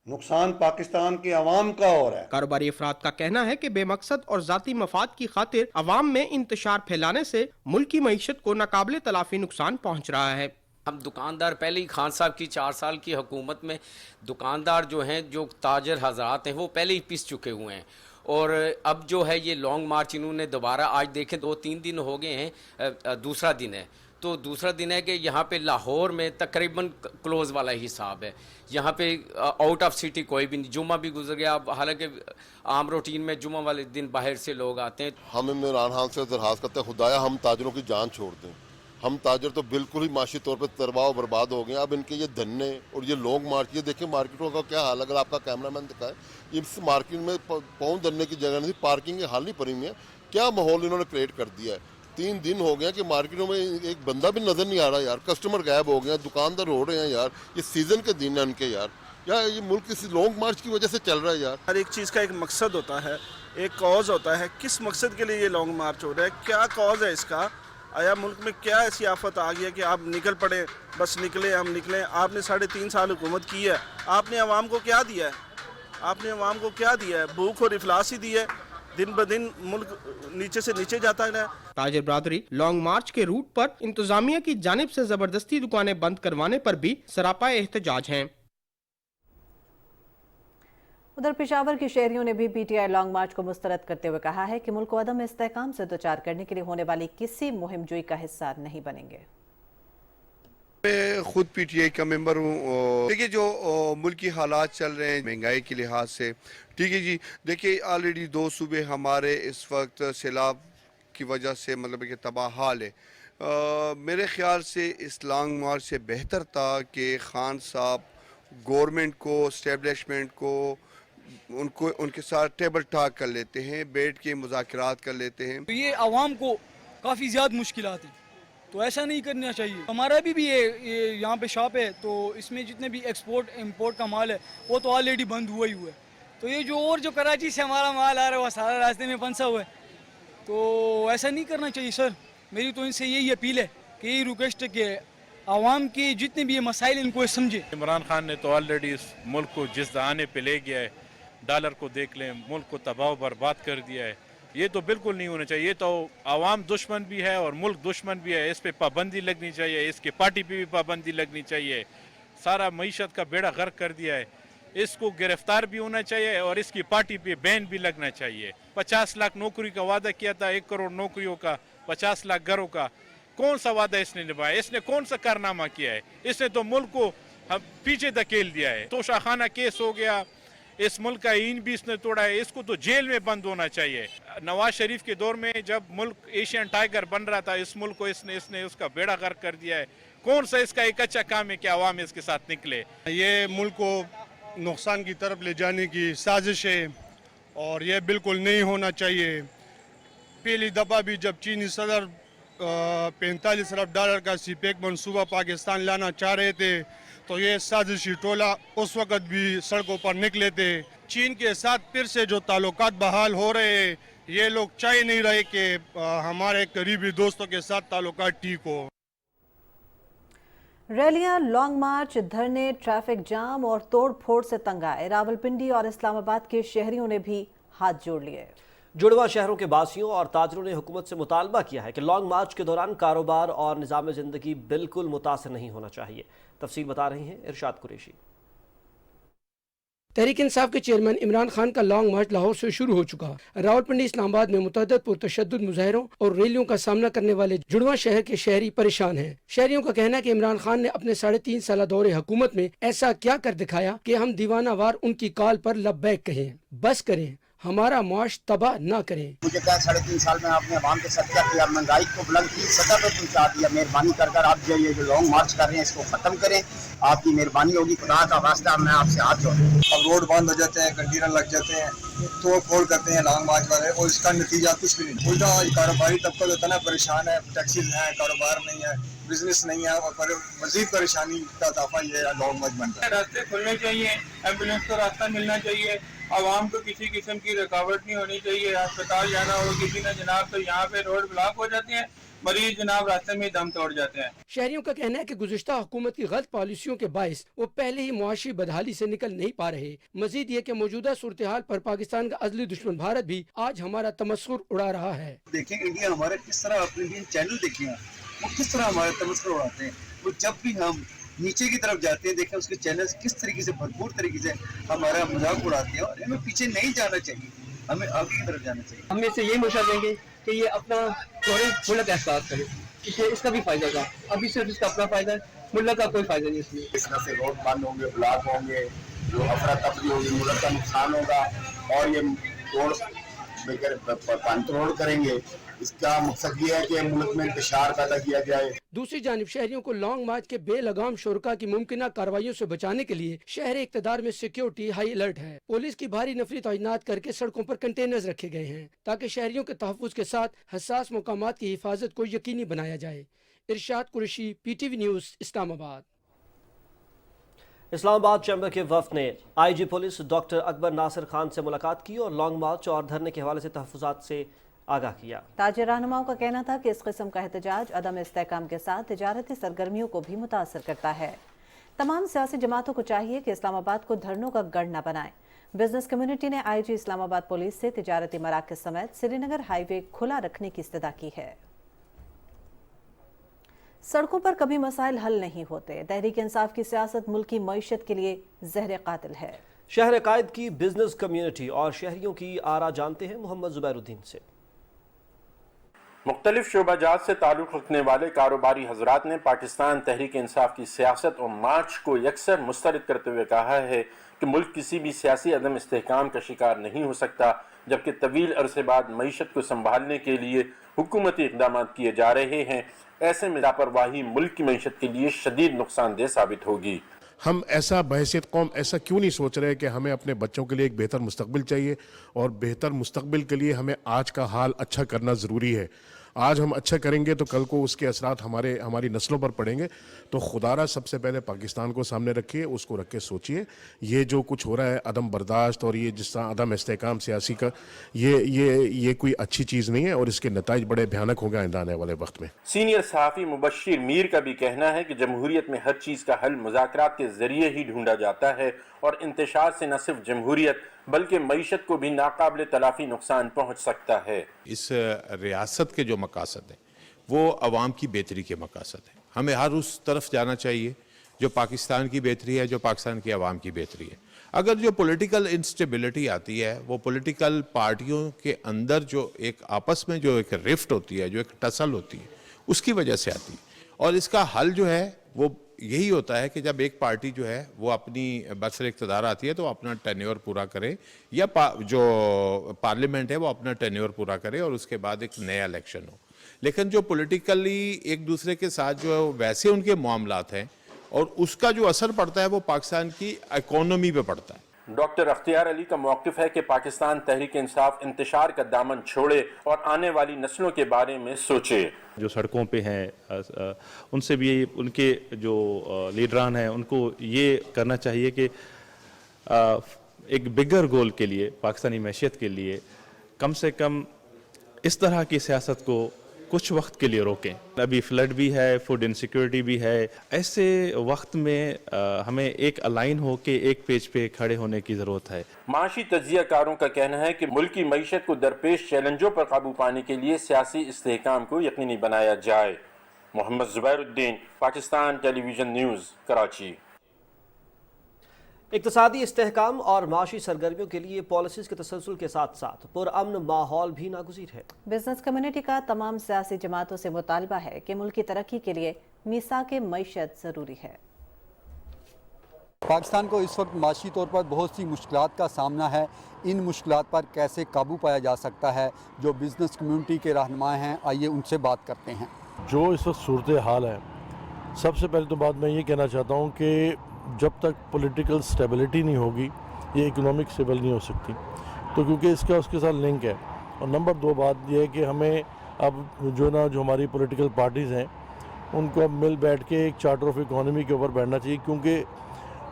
नुकसान पाकिस्तान के अवाम का हो रहा है। कारोबारी अफराद का कहना है कि बेमकसद और जाती मफाद की खातिर अवाम में इंतशार फैलाने से मुल्क की मईशत को नाकाबिले तलाफी नुकसान पहुँच रहा है। हम दुकानदार, पहले ही खान साहब की 4 साल की हुकूमत में दुकानदार जो हैं, जो ताजर हजरात हैं, वो पहले ही पिस चुके हुए हैं और अब जो है ये लॉन्ग मार्च इन्होंने दोबारा, आज देखें 2-3 दिन हो गए हैं, दूसरा दिन है, तो दूसरा दिन है कि यहाँ पे लाहौर में तकरीबन क्लोज वाला ही हिसाब है। यहाँ पे आउट ऑफ सिटी कोई भी नहीं, जुम्मा भी गुजर गया। अब हालांकि आम रूटीन में जुम्मा वाले दिन बाहर से लोग आते हैं। हम इमरान खान से दरखास्त करते हैं, खुदाया हम ताजरों की जान छोड़ दें। हम ताजर तो बिल्कुल ही माशी तौर पर तबाह बर्बाद हो गए। अब इनके ये धरने और ये लॉन्ग मार्च, ये देखें मार्केटों का क्या हाल। अगर आपका कैमरामैन दिखाए, इस मार्केट में पाँव धरने की जगह नहीं, पार्किंग की हाल नहीं पड़ी हुई है। क्या माहौल इन्होंने क्रिएट कर दिया है। 3 दिन हो गया कि मार्केटों में एक बंदा भी नजर नहीं आ रहा यार। कस्टमर गायब हो गए, दुकानदार हो रहे हैं यार। ये सीजन के दिन है इनके यार ये मुल्क किसी लॉन्ग मार्च की वजह से चल रहा है यार। हर एक चीज़ का एक मकसद होता है, एक कॉज होता है। किस मकसद के लिए ये लॉन्ग मार्च हो रहा है, क्या कॉज है इसका? आया मुल्क में क्या ऐसी आफत आ गई है कि आप निकल पड़े, बस निकले हम निकले। आपने 3.5 साल हुकूमत की है, आपने अवाम को क्या दिया है? आपने अवाम को क्या दिया है? भूख और इफलास ही दी है। दिन ब दिन मुल्क नीचे से नीचे जाता है। ताजर बरादरी लॉन्ग मार्च के रूट पर इंतजामिया की जानिब से जबरदस्ती दुकानें बंद करवाने पर भी सरापा एहतजाज हैं। उधर पेशावर के शहरियों ने भी पीटीआई लॉन्ग मार्च को मुस्तरद करते हुए कहा है कि मुल्क को अदम इस्तेहकाम से दोचार करने के लिए होने वाली किसी मुहिम जोई का हिस्सा नहीं बनेंगे। मैं खुद पीटीआई का मेंबर हूँ। देखिए जो मुल्क की हालात चल रहे हैं महंगाई के लिहाज से, ठीक है जी। देखिए ऑलरेडी 2 सूबे हमारे इस वक्त सैलाब की वजह से मतलब कि तबाह हाल है। मेरे ख्याल से इस लॉन्ग मार्च से बेहतर था कि खान साहब गवर्नमेंट को, इस्टेब्लिशमेंट को, उनको उनके साथ टेबल टॉक कर लेते हैं, बैठ के मुज़ाकरात कर लेते हैं। तो ये आवाम को काफ़ी ज़्यादा मुश्किलात हैं, तो ऐसा नहीं करना चाहिए। हमारा भी ये यहाँ पे शॉप है, तो इसमें जितने भी एक्सपोर्ट इंपोर्ट का माल है वो तो ऑलरेडी बंद हुआ ही हुआ है। तो ये जो कराची से हमारा माल आ रहा है वो सारा रास्ते में फंसा हुआ है, तो ऐसा नहीं करना चाहिए सर। मेरी तो इनसे यही अपील है कि यही रिक्वेस्ट है कि आवाम के जितने भी ये मसाइल इनको समझे। इमरान खान ने तो ऑलरेडी इस मुल्क को जिस दहाने पे ले गया है, डॉलर को देख लें, मुल्क को तबाह बर्बाद कर दिया है। ये तो बिल्कुल नहीं होना चाहिए। ये तो आवाम दुश्मन भी है और मुल्क दुश्मन भी है। इस पे पाबंदी लगनी चाहिए, इसके पार्टी पे भी पाबंदी लगनी चाहिए। सारा मईशत का बेड़ा गर्क कर दिया है। इसको गिरफ्तार भी होना चाहिए और इसकी पार्टी पे बैन भी लगना चाहिए। 50 लाख नौकरी का वादा किया था, 1 करोड़ नौकरियों का, 50 लाख घरों का। कौन सा वादा इसने निभाया? इसने कौन सा कारनामा किया है? इसने तो मुल्क को पीछे धकेल दिया है। तोशाखाना केस हो गया, इस मुल्क का ईन भी इसने तोड़ा है। इसको तो जेल में बंद होना चाहिए। नवाज शरीफ के दौर में जब मुल्क एशियन टाइगर बन रहा था, इस मुल्क को इसने उसका बेड़ा गर्क कर दिया है। कौन सा इसका एक अच्छा काम है कि आवाम इसके साथ निकले? ये मुल्क को नुकसान की तरफ ले जाने की साजिश है और ये बिल्कुल नहीं होना चाहिए। पहली दफ़ा भी जब चीनी सदर 45 अरब डॉलर का सीपेक मनसूबा पाकिस्तान लाना चाह रहे थे, तो ये साजिशी टोला उस वक़्त भी सड़कों पर निकले थे। चीन के साथ फिर से जो ताल्लुकात बहाल हो रहे हैं, ये लोग चाह नहीं रहे कि हमारे करीबी दोस्तों के साथ ताल्लुकात ठीक हो। रैलियां, लॉन्ग मार्च, धरने, ट्रैफिक जाम और तोड़ फोड़ से तंग आए रावलपिंडी और इस्लामाबाद के शहरियों ने भी हाथ जोड़ लिए। जुड़वा शहरों के बासियों और ताजरों ने हुकूमत से मुतालबा किया है कि लॉन्ग मार्च के दौरान कारोबार और निज़ाम ज़िंदगी बिल्कुल मुतासर नहीं होना चाहिए। तफसील बता रही हैं इरशाद कुरैशी। तहरीक इंसाफ के चेयरमैन इमरान खान का लॉन्ग मार्च लाहौर से शुरू हो चुका। रावलपिंडी इस्लामाबाद में मुतअद्दिद पुरतशद्दुद मुजाहिरों और रैलियों का सामना करने वाले जुड़वा शहर के शहरी परेशान हैं। शहरियों का कहना है कि इमरान खान ने अपने 3.5 साल दौरे हुकूमत में ऐसा क्या कर दिखाया कि हम दीवाना वार उनकी कॉल पर लब्बैक कहें। बस करें, हमारा माश तबाह न करें। मुझे क्या 3.5 साल में आपने अवाम के साथ क्या किया? महंगाई को बुलंद की सतह पे पहुंचा दिया। मेहरबानी कर आप जो ये लॉन्ग मार्च कर रहे हैं इसको खत्म करें, आपकी मेहरबानी होगी। खुदा का वास्ता मैं आपसे हाथ जोड़ूं। अब रोड बंद हो जाते हैं, कंटेनर लग जाते हैं, तोड़ फोड़ करते हैं लॉन्ग मार्च वाले, और इसका नतीजा कुछ भी नहीं। उल्टा कारोबारी तबका जो इतना परेशान है, टैक्सीज हैं, कारोबार नहीं है, बिजनेस नहीं है, और मजीद परेशानी का ताफा ये लॉन्ग मार्च बनता है। रास्ते खुलने चाहिए, एम्बुलेंस को रास्ता मिलना चाहिए, आवाम को किसी किस्म की रुकावट नहीं होनी चाहिए। अस्पताल जाना हो किसी ने जनाब, तो यहाँ पे रोड ब्लॉक हो जाते हैं, मरीज जनाब रास्ते में दम तोड़ जाते हैं। शहरियों का कहना है कि गुज़िश्ता हुकूमत की गलत पॉलिसियों के बायस वो पहले ही मुआशी बदहाली से निकल नहीं पा रहे। मजीद ये कि मौजूदा सूरत हाल पर पाकिस्तान का अज़ली दुश्मन भारत भी आज हमारा तमस्खुर उड़ा रहा है। देखें इंडिया हमारे किस तरह, अपने इंडियन चैनल देखे हैं वो किस तरह हमारे तमस्खुर उड़ाते हैं। वो जब भी हम नीचे की तरफ जाते हैं, देखें उसके चैनल्स किस तरीके से, भरपूर तरीके से हमारा मजाक उड़ाते हैं। और हमें पीछे नहीं जाना चाहिए, हमें आगे की तरफ जाना चाहिए। हम इससे ये मशवरा देंगे कि ये अपना फुल एहसास करें इसका भी फायदा था। अभी सिर्फ इसका अपना फायदा है, मुल्क का कोई फायदा नहीं। इसलिए इस तरह से रोड बंद होंगे, ब्लॉक होंगे, जो अफरा तफरी होगी, मुल्क का नुकसान होगा और ये तोड़ कंट्रोल करेंगे। इसका मकसद ये है कि मुल्क में इंतशार पैदा किया जाए। दूसरी जानिब शहरियों को लॉन्ग मार्च के बेलगाम शुरका की मुमकिन कार्रवाइयों से बचाने के लिए शहरी इक़्तिदार में सिक्योरिटी हाई अलर्ट है। पुलिस की भारी नफरी तैनात करके सड़कों पर कंटेनर्स रखे गए हैं ताकि शहरियों के तहफ़्फ़ुज़ के साथ हसास मकामात की हिफाजत को यकीनी बनाया जाए। Irshad Qureshi, PTV news, Islamabad. Islamabad chamber के वफ़द ने IG police doctor Akbar Nasir Khan से मुलाकात की और लॉन्ग मार्च और धरने के हवाले से तहफ़्फ़ुज़ात से आगाह किया। ताजिर रहनुमाओं का कहना था कि इस किस्म का एहतजाज अदम इस्तेहकाम के साथ तिजारती सरगर्मियों को भी मुतासर करता है। तमाम सियासी जमातों को चाहिए कि इस्लामाबाद को धरनों का गढ़ न बनाएं। बिजनेस कम्युनिटी ने IG इस्लामाबाद पुलिस से तिजारती मराकज़ समेत श्रीनगर हाईवे खुला रखने की इस्तदा की है। सड़कों पर कभी मसाइल हल नहीं होते। तहरीक इंसाफ की सियासत मुल्क की मईशत के लिए जहर कातिल है। शहर कायद की बिजनेस कम्युनिटी और शहरियों की आरा जानते हैं मोहम्मद जुबैरुद्दीन से। मुख्तलिफ शोबाजात से ताल्लुक़ रखने वाले कारोबारी हजरात ने पाकिस्तान तहरीक इंसाफ की सियासत और मार्च को यकसर मुस्तरद करते हुए कहा है कि मुल्क किसी भी सियासी अदम इस्तेहकाम का शिकार नहीं हो सकता, जबकि तवील अरसे बाद मईशत को संभालने के लिए हुकूमती इक़दाम किए जा रहे हैं। ऐसे में लापरवाही मुल्क की मईशत के लिए शदीद नुकसानदेह साबित होगी। हम ऐसा बहैसियत कौम ऐसा क्यों नहीं सोच रहे कि हमें अपने बच्चों के लिए एक बेहतर मुस्तकबिल चाहिए, और बेहतर मुस्तकबिल के लिए हमें आज का हाल अच्छा करना ज़रूरी है। आज हम अच्छा करेंगे तो कल को उसके असरात हमारी नस्लों पर पड़ेंगे। तो खुदारा सबसे पहले पाकिस्तान को सामने रखिए, उसको रख के सोचिए ये जो कुछ हो रहा है अदम बर्दाश्त और ये जिस तरह अदम इस्तेहकाम सियासी का ये कोई अच्छी चीज़ नहीं है और इसके नताइज बड़े भयानक होंगे आइंदा आने वाले वक्त में। सीनियर सहाफ़ी मुबश्शिर मीर का भी कहना है कि जमहूरियत में हर चीज़ का हल मुज़ाकरात के ज़रिए ही ढूंढा जाता है और इंतशार से न सिर्फ जमहूरियत बल्कि मईशत को भी नाकाबिल तलाफी नुकसान पहुँच सकता है। इस रियासत के जो मकासद हैं वो अवाम की बेहतरी के मकासद हैं। हमें हर उस तरफ जाना चाहिए जो पाकिस्तान की बेहतरी है, जो पाकिस्तान की आवाम की बेहतरी है। अगर जो पॉलिटिकल इंस्टेबिलिटी आती है वो पॉलिटिकल पार्टियों के अंदर जो एक आपस में जो एक रिफ्ट होती है, जो एक टसल होती है, उसकी वजह से आती है। और इसका हल जो है वो यही होता है कि जब एक पार्टी जो है वो अपनी बरसर इक़्तिदार आती है तो अपना टेन्योर पूरा करे, या जो पार्लियामेंट है वो अपना टेन्योर पूरा करे और उसके बाद एक नया इलेक्शन हो। लेकिन जो पॉलिटिकली एक दूसरे के साथ जो है वैसे उनके मामलात हैं और उसका जो असर पड़ता है वो पाकिस्तान की इकोनॉमी पे पड़ता है। डॉक्टर अख्तियार अली का मौक़िफ़ है कि पाकिस्तान तहरीक इंसाफ इंतशार का दामन छोड़े और आने वाली नस्लों के बारे में सोचे। जो सड़कों पे हैं उनसे भी उनके जो लीडरान हैं उनको ये करना चाहिए कि एक बिगर गोल के लिए, पाकिस्तानी मैशियत के लिए कम से कम इस तरह की सियासत को कुछ वक्त के लिए रोकें। अभी फ्लड भी है, फूड इनसिक्योरिटी भी है। ऐसे वक्त में हमें एक अलाइन हो के एक पेज पे खड़े होने की ज़रूरत है। माशी तज्ज़ियाकारों का कहना है कि मुल्क की मईशत को दरपेश चैलेंजों पर काबू पाने के लिए सियासी इस्तेहकाम को यकीनी बनाया जाए। Mohammad Zubairuddin, Pakistan television news, Karachi. इक़्तिसादी इस्तेहकाम और माशी सरगर्मियों के लिए पॉलिसीज़ के तसलसल के साथ साथ पुरअमन माहौल भी नागुज़ीर है। बिजनेस कम्युनिटी का तमाम सियासी जमातों से मुतालबा है कि मुल्क की तरक्की के लिए मीसाक मईशत ज़रूरी है। पाकिस्तान को इस वक्त माशी तौर पर बहुत सी मुश्किलात का सामना है। इन मुश्किलात पर कैसे काबू पाया जा सकता है, जो बिजनेस कम्युनिटी के रहनुमा हैं, आइए उनसे बात करते हैं। जो इस वक्त सूरत हाल है, सबसे पहले तो बात मैं ये कहना चाहता हूँ कि जब तक पॉलिटिकल स्टेबिलिटी नहीं होगी ये इकोनॉमिक स्टेबल नहीं हो सकती, तो क्योंकि इसका उसके साथ लिंक है। और नंबर 2 बात ये है कि हमें अब जो हमारी पॉलिटिकल पार्टीज़ हैं उनको अब मिल बैठ के एक चार्टर ऑफ इकोनॉमी के ऊपर बैठना चाहिए, क्योंकि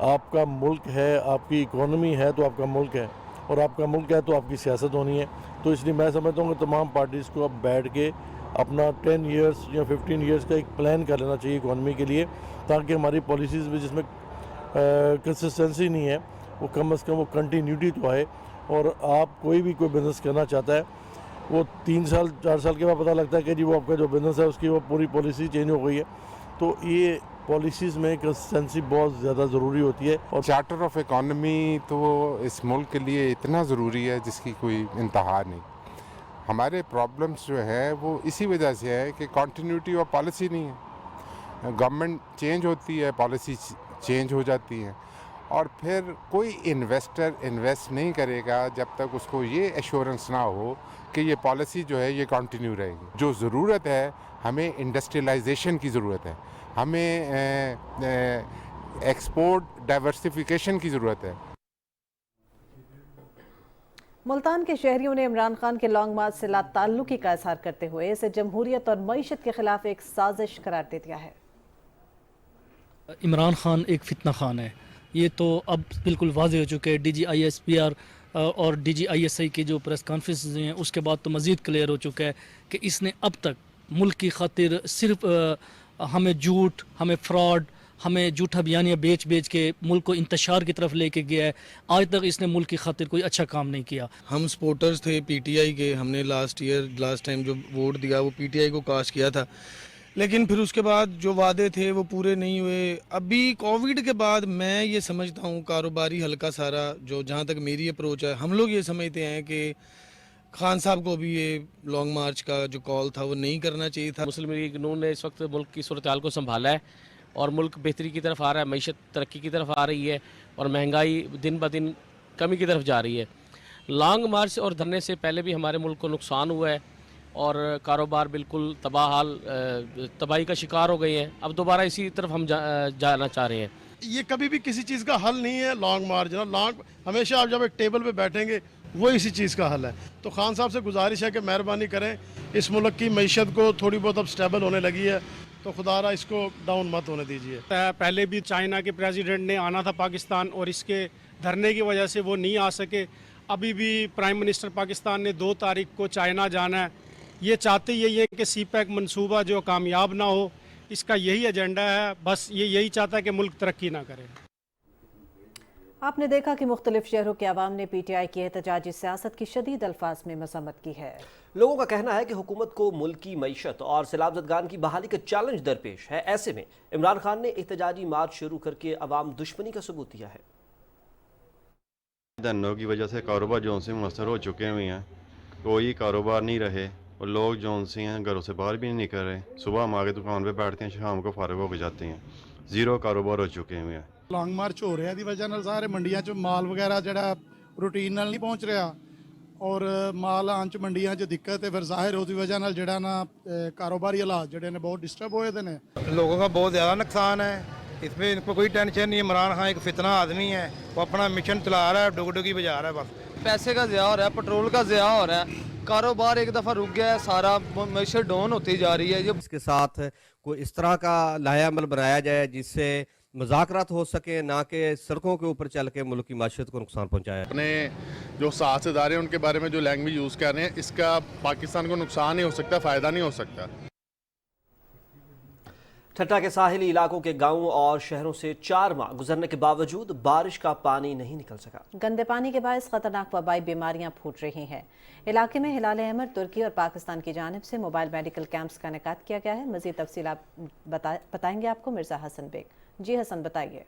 आपका मुल्क है, आपकी इकोनॉमी है तो आपका मुल्क है, और आपका मुल्क है तो आपकी सियासत होनी है। तो इसलिए मैं समझता हूँ कि तमाम पार्टीज़ को अब बैठ के अपना 10 ईयर्स या 15 ईयर्स का एक प्लान कर लेना चाहिए इकोनॉमी के लिए, ताकि हमारी पॉलिसीज़ में जिसमें कंसिस्टेंसी नहीं है वो कम से कम वो कंटिन्यूटी तो आए। और आप कोई बिज़नेस करना चाहता है वो 3 साल 4 साल के बाद पता लगता है कि जी वो आपका जो बिज़नेस है उसकी वो पूरी पॉलिसी चेंज हो गई है। तो ये पॉलिसीज़ में कंसिस्टेंसी बहुत ज़्यादा ज़रूरी होती है। और चार्टर ऑफ इकोनॉमी तो इस मुल्क के लिए इतना ज़रूरी है जिसकी कोई इंतहा नहीं। ہمارے پرابلمس جو ہیں وہ اسی وجہ سے ہے کہ کنٹینیوٹی آف پالیسی نہیں ہے. گورنمنٹ چینج ہوتی ہے، پالیسی چینج ہو جاتی ہیں، اور پھر کوئی انویسٹر انویسٹ نہیں کرے گا جب تک اس کو یہ ایشورنس نہ ہو کہ یہ پالیسی جو ہے یہ کنٹینیو رہے گی. جو ضرورت ہے، ہمیں انڈسٹریلائزیشن کی ضرورت ہے، ہمیں ایکسپورٹ ڈائیورسفیکیشن کی ضرورت ہے. ملتان کے شہریوں نے عمران خان کے لانگ مارچ سے لا تعلقی کا اظہار کرتے ہوئے اسے جمہوریت اور معیشت کے خلاف ایک سازش قرار دے دیا ہے. عمران خان ایک فتنہ خان ہے، یہ تو اب بالکل واضح ہو چکے. D G I S P R اور D G I S I کی جو پریس کانفرنس ہیں اس کے بعد تو مزید کلیئر ہو چکا ہے کہ اس نے اب تک ملک کی خاطر صرف ہمیں جھوٹ، ہمیں فراڈ، ہمیں جھوٹا بیانیہ بیچ کے ملک کو انتشار کی طرف لے کے گیا ہے. آج تک اس نے ملک کی خاطر کوئی اچھا کام نہیں کیا. ہم سپورٹرز تھے پی ٹی آئی کے، ہم نے لاسٹ ٹائم جو ووٹ دیا وہ پی ٹی آئی کو کاسٹ کیا تھا، لیکن پھر اس کے بعد جو وعدے تھے وہ پورے نہیں ہوئے. ابھی کووڈ کے بعد میں یہ سمجھتا ہوں کاروباری حلقہ سارا، جو جہاں تک میری اپروچ ہے، ہم لوگ یہ سمجھتے ہیں کہ خان صاحب کو بھی یہ لانگ مارچ کا جو کال تھا وہ نہیں کرنا چاہیے تھا. مسلم لیگ نون نے اس وقت ملک کی صورتحال کو سنبھالا ہے اور ملک بہتری کی طرف آ رہا ہے، معیشت ترقی کی طرف آ رہی ہے اور مہنگائی دن بدن کمی کی طرف جا رہی ہے. لانگ مارچ اور دھرنے سے پہلے بھی ہمارے ملک کو نقصان ہوا ہے اور کاروبار بالکل تباہی کا شکار ہو گئے ہیں. اب دوبارہ اسی طرف ہم جانا چاہ رہے ہیں. یہ کبھی بھی کسی چیز کا حل نہیں ہے لانگ مارچ. ہمیشہ آپ جب ایک ٹیبل پہ بیٹھیں گے وہ اسی چیز کا حل ہے. تو خان صاحب سے گزارش ہے کہ مہربانی کریں، اس ملک کی معیشت کو تھوڑی بہت اب سٹیبل ہونے لگی ہے تو خدا را اس کو ڈاؤن مت ہونے دیجیے. پہلے بھی چائنا کے پریزیڈنٹ نے آنا تھا پاکستان اور اس کے دھرنے کی وجہ سے وہ نہیں آ سکے. ابھی بھی پرائم منسٹر پاکستان نے 2 تاریخ کو چائنا جانا ہے. یہ چاہتے یہی ہے کہ سی پیک منصوبہ جو کامیاب نہ ہو، اس کا یہی ایجنڈا ہے. بس یہ یہی چاہتا ہے کہ ملک ترقی نہ کرے. آپ نے دیکھا کہ مختلف شہروں کے عوام نے پی ٹی آئی کی احتجاجی سیاست کی شدید الفاظ میں مذمت کی ہے. لوگوں کا کہنا ہے کہ حکومت کو ملک کی معیشت اور سیلاب زدگان کی بحالی کا چیلنج درپیش ہے. ایسے میں عمران خان نے احتجاجی مارچ شروع کر کے عوام دشمنی کا ثبوت دیا ہے. دھرنوں کی وجہ سے کاروبار جو سے مؤثر ہو چکے ہوئے ہیں، کوئی کاروبار نہیں رہے اور لوگ جو سے ہیں گھروں سے باہر بھی نہیں نکل رہے. صبح ہم آگے دکان پہ بیٹھتے ہیں، شام کو فارغ ہو کے جاتے ہیں. زیرو کاروبار ہو چکے ہوئے ہیں. لانگ مارچ ہو رہا دی وجہ نال سارے منڈیاں چ مال وغیرہ جڑا روٹین نال نہیں پہنچ رہا اور مال آن چ منڈیاں چ دقت ہے. پھر ظاہر اس وجہ نال جڑا نا کاروباری حالات جڑے نے بہت ڈسٹرب ہوئے تھے. لوگوں کا بہت زیادہ نقصان ہے. اس میں ان کو کوئی ٹینشن نہیں. عمران خان ایک فتنہ آدمی ہے، وہ اپنا مشن چلا رہا ہے، ڈگی بجا رہا ہے. بس پیسے کا ضیاع ہو رہا ہے، پٹرول کا ضیاع ہو رہا ہے، کاروبار ایک دفعہ رک گیا ہے، سارا معیشت ڈاؤن ہوتی جا رہی ہے. اس کے ساتھ کوئی اس طرح کا لایا عمل بنایا جائے جس سے مذاکرات ہو سکے، نہ کہ سڑکوں کے اوپر چل کے ملک کی معیشت کو نقصان پہنچایا. اپنے جو ساتھ ادارے ہیں ان کے بارے میں جو لینگویج یوز کر رہے ہیں، اس کا پاکستان کو نقصان نہیں ہو سکتا، فائدہ نہیں ہو سکتا. ٹھٹا کے ساحلی علاقوں کے گاؤں اور شہروں سے 4 ماہ گزرنے کے باوجود بارش کا پانی نہیں نکل سکا. گندے پانی کے باعث خطرناک وبائی بیماریاں پھوٹ رہی ہیں. علاقے میں ہلال احمر، ترکی اور پاکستان کی جانب سے موبائل میڈیکل کیمپس کا انعقاد کیا گیا ہے. مزید تفصیلات بتائیں گے آپ کو مرزا حسن بیگ. جی حسن بتائیے.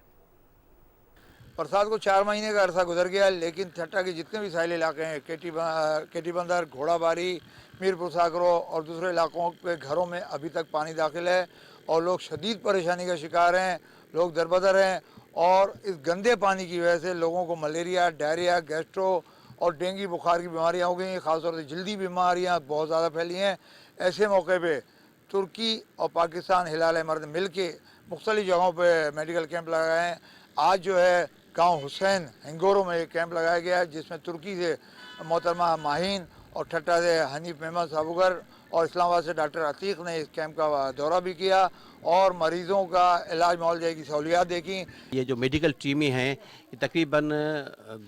برسات کو 4 مہینے کا عرصہ گزر گیا، لیکن ٹھٹا کے جتنے بھی ساحلی علاقے ہیں، کیٹی بندر، گھوڑا باری، میرپور ساکرو اور دوسرے علاقوں کے گھروں میں ابھی تک پانی داخل ہے اور لوگ شدید پریشانی کا شکار ہیں. لوگ دربدر ہیں اور اس گندے پانی کی وجہ سے لوگوں کو ملیریا، ڈائریا، گیسٹرو اور ڈینگی بخار کی بیماریاں ہو گئی ہیں. خاص طور سے جلدی بیماریاں بہت زیادہ پھیلی ہیں. ایسے موقع پہ ترکی اور پاکستان ہلال احمر نے مل کے مختلف جگہوں پہ میڈیکل کیمپ لگائے ہیں. آج جو ہے گاؤں حسین ہنگورو میں ایک کیمپ لگایا گیا ہے، جس میں ترکی سے محترمہ ماہین اور ٹھٹا سے حنیف محمد صابوگر اور اسلام آباد سے ڈاکٹر عتیق نے اس کیمپ کا دورہ بھی کیا اور مریضوں کا علاج معالجے کی سہولیات دیکھیں. یہ جو میڈیکل ٹیمیں ہیں یہ تقریباً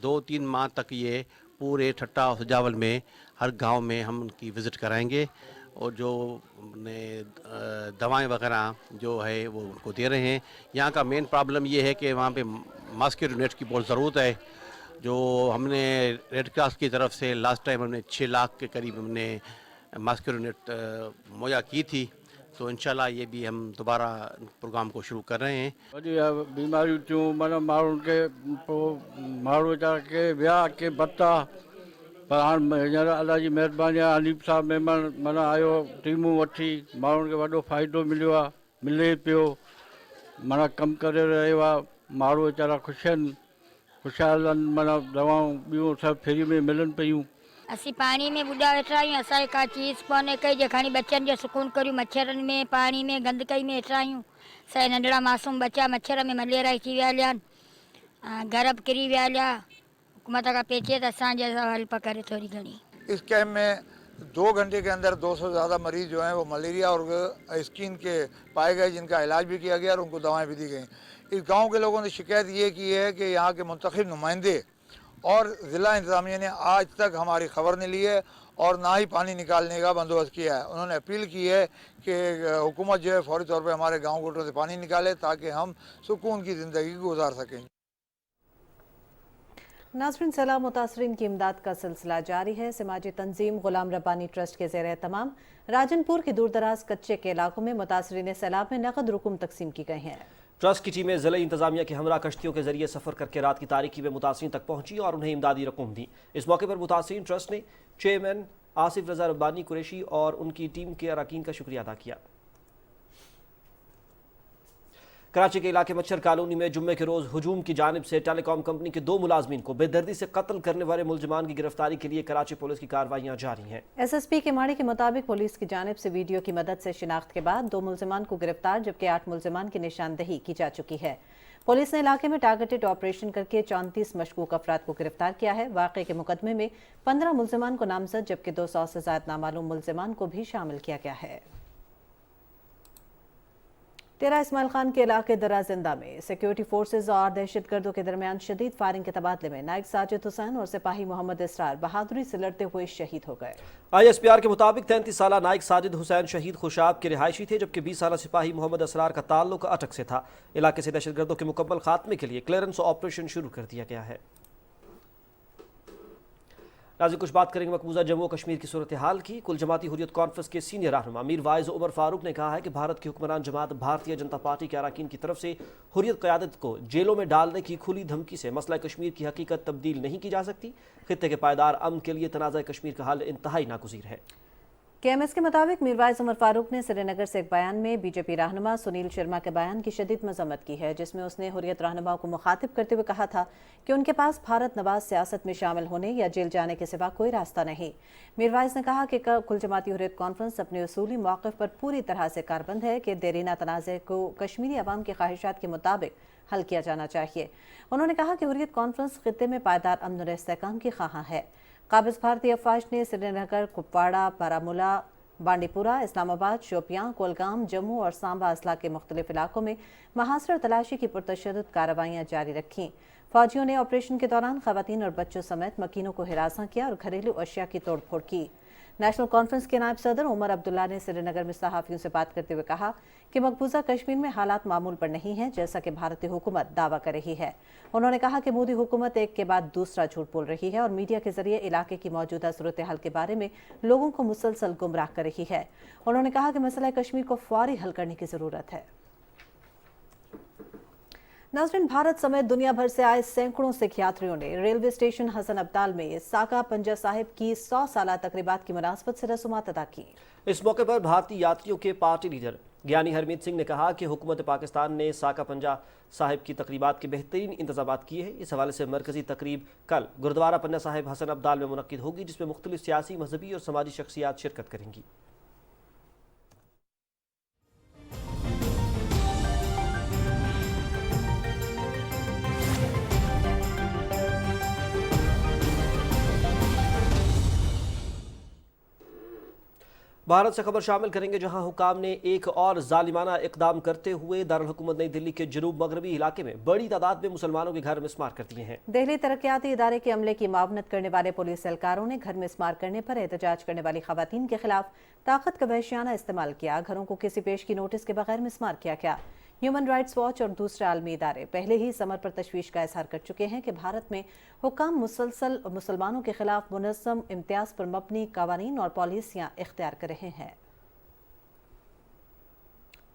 2-3 ماہ تک یہ پورے ٹھٹا اور سجاول میں ہر گاؤں میں ہم ان کی وزٹ کرائیں گے اور جو دوائیں وغیرہ جو ہے وہ ان کو دے رہے ہیں. یہاں کا مین پرابلم یہ ہے کہ وہاں پہ ماسکیٹو نیٹ کی بہت ضرورت ہے. جو ہم نے ریڈ کراس کی طرف سے لاسٹ ٹائم ہم نے 6 لاکھ کے قریب ہم نے ماسکیٹو نیٹ مہیا کی تھی، تو انشاءاللہ یہ بھی ہم دوبارہ پروگرام کو شروع کر رہے ہیں. بیماری مطلب مارو کے مارو جا کے ویا کے بتا पर हींअर अलाह जी महिरबानी आहे, हनीफ साहब महिमान माना आयो, टीमूं वठी, माण्हुनि खे वॾो फ़ाइदो मिलियो आहे, मिले पियो, माना कमु करे रहियो आहे, माण्हू वीचारा ख़ुशि आहिनि, ख़ुशहाल आहिनि, माना दवाऊं ॿियूं सभु फ्री में मिलनि पियूं। असीं पाणी में ॿुॾा वेठा आहियूं, असांखे का चीज़ कोन्हे कई जे खणी बच्चनि जो सुकून करियूं, मच्छरनि में पाणी में गंदकई में वेठा आहियूं। असांजा नंढड़ा मासूम बच्चा मच्छर में मलेरिया थी विया हलिया आहिनि, घर बि किरी विया हलिया, हुकूमत खां पेचे त असांजे हेल्प करे थोरी घणी। इस कैंप में 2 घंटे के अंदर 200 से ज़्यादा मरीज जो हैं वो मलेरिया और स्किन के पाए गए, जिनका इलाज भी किया गया और उनको दवाएं भी दी गई। इस गांव के लोगों ने शिकायत ये की है कि यहाँ के मुंतखब नुमाइंदे और ज़िला इंतज़ामिया ने आज तक हमारी खबर नहीं ली है और ना ही पानी निकालने का बंदोबस्त किया है। उन्होंने अपील की है कि हुकूमत जो है फौरी तौर पर हमारे गाँव गोटों से पानी निकाले ताकि हम सुकून की ज़िंदगी गुजार सकें। नाज़रीन, सैलाब मुतासरीन की इमदाद का सिलसिला जारी है। समाजी तंजीम गुलाम रब्बानी ट्रस्ट के ज़ेर तमाम राजनपुर के दूर दराज कच्चे के इलाकों में मुतासरीन सैलाब में नकद रकूम तकसीम की गई हैं। ट्रस्ट की टीमें ज़िला इंतजामिया के हमरा कश्तियों के जरिए सफ़र करके रात की तारीकी में मुतासरीन तक पहुंची और उन्हें इमदादी रकूम दी। इस मौके पर मुतासरीन ट्रस्ट ने चेयरमैन आसिफ रजा रब्बानी कुरैशी और उनकी टीम के अरकान का शुक्रिया अदा किया। कराची के इलाके मच्छर कॉलोनी में जुम्मे के रोज हुजूम की जानिब से टेलीकॉम कंपनी के 2 मुलाजमीन को बेदर्दी से कत्ल करने वाले मुलजमान की गिरफ्तारी के लिए कराची पुलिस की कार्रवाइयां जारी हैं। SSP के माड़ी के मुताबिक पुलिस की जानिब से वीडियो की मदद से शिनाख्त के बाद 2 मुलजमान को गिरफ्तार जबकि 8 मुलजमान की निशानदही की जा चुकी है। पुलिस ने इलाके में टारगेटेड ऑपरेशन करके 34 मशकूक अफराद को गिरफ्तार किया है। वाक़े के मुकदमे में 15 मुलजमान को नामजद जबकि 200 से ज़ायद नामालूम मुलजमान को भी शामिल किया गया है। तेरा इस्माइल खान के इलाके दराजिंदा में सिक्योरिटी फोर्सेज और दहशतगर्दों के दरमियान शदीद फायरिंग के तबादले में नायक साजिद हुसैन और सिपाही मोहम्मद इसरार बहादुरी से लड़ते हुए शहीद हो गए। ISPR के मुताबिक 33 साला नायक साजिद हुसैन शहीद खुशाब के रिहायशी थे जबकि 20 साला सिपाही मोहम्मद इसरार का ताल्लुक अटक से था। इलाके से दहशतगर्दों के मुकम्मल खात्मे के लिए क्लियरेंस ऑपरेशन शुरू कर दिया गया है। नाज़रीन, कुछ बात करेंगे मकबूजा जम्मू कश्मीर की सूरत हाल की। कुल जमाती हुर्रियत कॉन्फ्रेंस के सीनियर रहनुमा मीर वाइज उमर फारूक ने कहा है कि भारत की हुक्मरान जमात भारतीय जनता पार्टी के अरकान की तरफ से हुर्रियत क़यादत को जेलों में डालने की खुली धमकी से मसला कश्मीर की हकीकत तब्दील नहीं की जा सकती। खित्ते के पायदार अमन के लिए तनाज़ा कश्मीर का हल इंतहाई नागुज़ीर है। KMS के मुताबिक मीरवाइज उमर फारूक ने श्रीनगर से एक बयान में बीजेपी रहनुमा सुनील शर्मा के बयान की शदीद मजम्मत की है, जिसमें उसने हुर्रियत रहनुमाओं को मुखातिब करते हुए कहा था कि उनके पास भारत नवाज सियासत में शामिल होने या जेल जाने के सिवा कोई रास्ता नहीं। मीरवाइज ने कहा कि कुल जमाती हुर्रियत कॉन्फ्रेंस अपने उसूली मौक़िफ़ पर पूरी तरह से कारबंद है कि देरीना तनाज़े को कश्मीरी अवाम की ख्वाहिशात के मुताबिक हल किया जाना चाहिए। उन्होंने कहा कि हुर्रियत कॉन्फ्रेंस खित्ते में पायदार अमन और इस्तेहकाम की ख्वाहां है। काबिज़ भारतीय अफवाज ने श्रीनगर, कुपवाड़ा, बारामूला, बांडीपुरा, इस्लामाबाद, शोपियां, कोलगाम, जम्मू और सांबा अजला के मुख्तलिफ इलाकों में महासर तलाशी की पुरतशद्दुद कार्रवाइयां जारी रखीं। फौजियों ने ऑपरेशन के दौरान खवातीन और बच्चों समेत मकीनों को हिरासा किया और घरेलू अशिया की तोड़ फोड़ की। नेशनल कॉन्फ्रेंस के नायब सदर उमर अब्दुल्ला ने श्रीनगर में सहाफ़ियों से बात करते हुए कहा कि मकबूजा कश्मीर में हालात मामूल पर नहीं हैं, जैसा कि भारतीय हुकूमत दावा कर रही है। उन्होंने कहा कि मोदी हुकूमत एक के बाद दूसरा झूठ बोल रही है और मीडिया के जरिए इलाके की मौजूदा सूरत हाल के बारे में लोगों को मुसलसल गुमराह कर रही है। उन्होंने कहा कि मसला कश्मीर को फौरी हल करने की ज़रूरत है। नाज़रीन, भारत समेत दुनिया भर से आए सैकड़ों सिख यात्रियों ने रेलवे स्टेशन हसन अब्दाल में साका पंजा साहिब की 100 साला तकरीबात की मुनासबत से रसूमात अदा की। इस मौके पर भारतीय यात्रियों के पार्टी लीडर ज्ञानी हरमीत सिंह ने कहा कि हुकूमत पाकिस्तान ने साका पंजा साहिब की तकरीबात के बेहतरीन इंतजाम किए हैं। इस हवाले से मरकजी तकरीब कल गुरुद्वारा पंजा साहिब हसन अब्दाल में मुनक्किद होगी, जिसमें मुख्तलिफ सियासी, मजहबी और समाजी शख्सियात शिरकत करेंगी। भारत से खबर शामिल करेंगे, जहां हुकाम ने एक और जालिमाना इकदाम करते हुए दारुल हुकूमत नई दिल्ली के जनूब मगरबी इलाके में बड़ी तादाद में मुसलमानों के घर मिस्मार कर दिए हैं। दिल्ली तरक्याती इदारे के अमले की मावनत करने वाले पुलिस एहलकारों ने घर मिस्मार करने पर एहतजाज करने वाली खवातीन के खिलाफ ताकत का वहशियाना इस्तेमाल किया। घरों को किसी पेश की नोटिस के बगैर मिस्मार किया गया। ह्यूमन राइट्स वॉच और दूसरे आलमी इदारे पहले ही समर पर तशवीश का इजहार कर चुके हैं कि भारत में हुकाम मुसलसल मुसलमानों के खिलाफ मुनज़्ज़म इम्तियाज पर मबनी कवानीन और पॉलिसियां इख्तियार कर रहे हैं।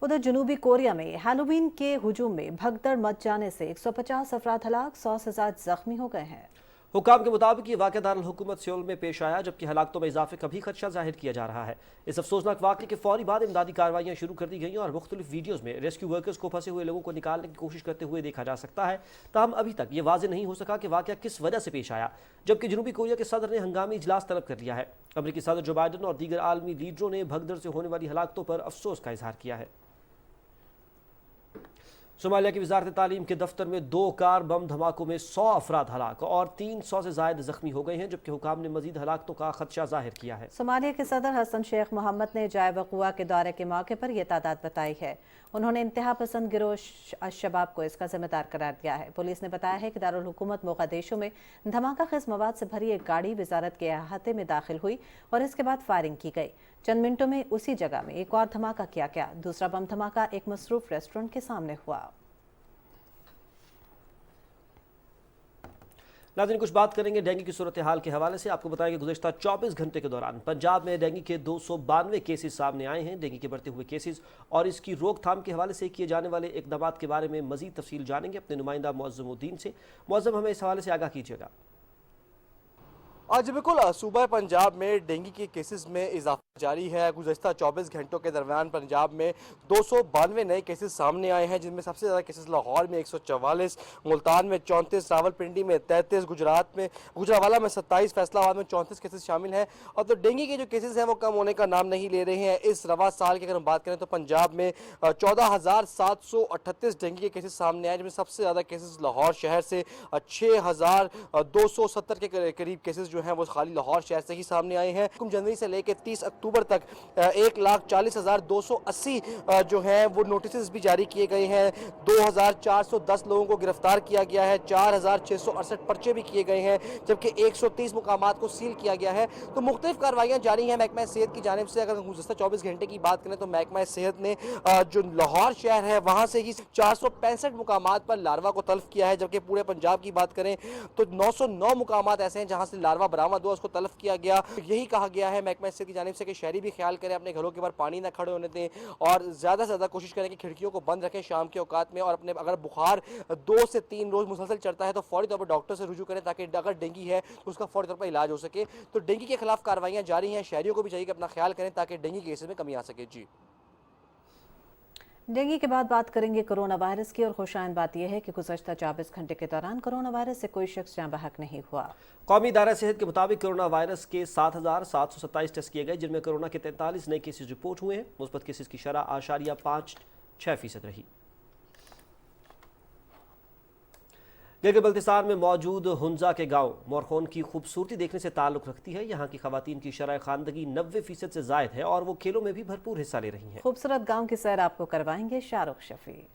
उधर जनूबी कोरिया में हैलोवीन के हुजूम में भगदड़ मच जाने से 150 अफराद हलाक, 100 से ज्यादा जख्मी हो गए हैं। हुकाम के मुताबिक ये वाक़या दारुल हुकूमत सियोल में पेश आया, जबकि हलाकतों में इजाफे का भी खदशा जाहिर किया जा रहा है। इस अफसोसनाक वाक़े के फौरी बाद इमदादी कार्रवाइयाँ शुरू कर दी गई और मुख्तलिफ वीडियोज़ में रेस्क्यू वर्कर्स को फंसे हुए लोगों को निकालने की कोशिश करते हुए देखा जा सकता है। ताहम अभी तक ये वाज़ेह नहीं हो सका कि वाक़या किस वजह से पेश आया, जबकि जनूबी कोरिया के सदर ने हंगामी इजलास तलब कर लिया है। अमरीकी सदर जो बाइडन और दीगर आलमी लीडरों ने भगदड़ से होने वाली हलाकतों पर अफसोस का इजहार किया है। सोमालिया की वजारत तालीम के दफ्तर में 2 कार बम धमाकों में 100 अफराद हलाक और 300 से ज़ायद जख्मी हो गए हैं, जबकि हुकाम ने मजीद हलाकतों का खदशा जाहिर किया है। सोमालिया के सदर हसन शेख मोहम्मद ने जाय वक़ुआ के दौरे के मौके पर यह तादाद बताई है। उन्होंने इंतहा पसंद गिरोह अल-शबाब को इसका जिम्मेदार करार दिया है। पुलिस ने बताया है कि दारुल हुकूमत मोगादिशु में धमाका खेज मवाद से भरी एक गाड़ी वजारत के अहाते में दाखिल हुई और इसके बाद फायरिंग की गई। चंद मिनटों में उसी जगह में एक और धमाका किया गया। दूसरा बम धमाका एक मसरूफ रेस्टोरेंट के सामने हुआ। नाज़रीन, कुछ बात करेंगे डेंगू की सूरत हाल के हवाले से। आपको बताएं कि गुज़श्ता 24 घंटे के दौरान पंजाब में डेंगू के 292 केसेस सामने आए हैं। डेंगू के बढ़ते हुए केसेस और इसकी रोकथाम के हवाले से किए जाने वाले इक़दामात के बारे में मज़ीद तफसील जानेंगे अपने नुमाइंदा मुअज़्ज़मुद्दीन से। मुअज़्ज़म, हमें इस हवाले से आगाह कीजिएगा। आज बिल्कुल सूबा पंजाब में डेंगू के केसेस में इजाफा जारी है। गुज़श्ता 24 घंटों के दरमियान पंजाब में 292 नए केसेस सामने आए हैं, जिनमें सबसे ज़्यादा केसेस लाहौर में 144, मुल्तान में 34, रावलपिंडी में 33, गुजरात में गुजरावाला में 27, फैसलाबाद में 34 केसेस शामिल हैं। और तो डेंगू के जो केसेस हैं वो कम होने का नाम नहीं ले रहे हैं। इस रवा साल की अगर हम बात करें तो पंजाब में 14,738 डेंगू के केसेस सामने आए, जिनमें सबसे ज़्यादा केसेस लाहौर शहर से 6,270 के करीब केसेस जो हैं वो खाली लाहौर शहर से ही सामने आए हैं। जनवरी से लेकर 30 अक्टूबर तक 1,40,280 जो हैं वो नोटिस भी जारी किए गए हैं। 2,410 लोगों को गिरफ्तार किया गया है। 4,668 पर्चे भी किए गए हैं, जबकि 130 मुकामात को सील किया गया है। तो मुख्तलिफ कार्रवाइयाँ जारी हैं महकमा सेहत की जानिब से। अगर गुज़श्ता 24 घंटे की बात करें तो महकमा सेहत ने जो लाहौर शहर है वहाँ से ही 465 मुकामात पर लार्वा को तल्फ किया है, जबकि पूरे पंजाब की बात करें तो 909 मुकामात ऐसे हैं जहाँ से लार्वा बरामद हुआ, उसको तल्फ किया गया। यही कहा गया है महकमा सेहत की जानिब से कि शहरी भी ख्याल करें, अपने घरों के बाहर पानी ना खड़े होने दें और ज़्यादा से ज़्यादा कोशिश करें कि खिड़कियों को बंद रखें शाम के औकात में। और अपने अगर बुखार 2 से 3 रोज़ मुसलसल चलता है तो फौरी तौर पर डॉक्टर से रुजू करें, ताकि अगर डेंगू है तो उसका फौरी तौर पर इलाज हो सके। तो डेंगू के खिलाफ कार्रवाइयाँ जारी हैं। शहरियों को भी चाहिए कि अपना ख्याल करें ताकि डेंगू के केसेस में कमी आ सके। जी, डेंगू के बाद बात करेंगे कोरोना वायरस की, और खुशाइन बात यह है कि गुज़श्ता 24 घंटे के दौरान कोरोना वायरस से कोई शख्स जाँ बहक नहीं हुआ। कौमी इदारा सेहत के मुताबिक कोरोना वायरस के 7,727 टेस्ट किए गए, जिनमें कोरोना के 43 नए केसेस रिपोर्ट हुए हैं। मुस्बत केसेस की शरह 8.56% रही। गिलगित बल्तिस्तान में मौजूद हुंजा के गांव मोरखोन की खूबसूरती देखने से ताल्लुक़ रखती है। यहाँ की खवातीन की शरह खानदगी 90% से ज़ायद है और वो खेलों में भी भरपूर हिस्सा ले रही हैं। खूबसूरत गांव की सैर आपको करवाएंगे शाहरुख शफी।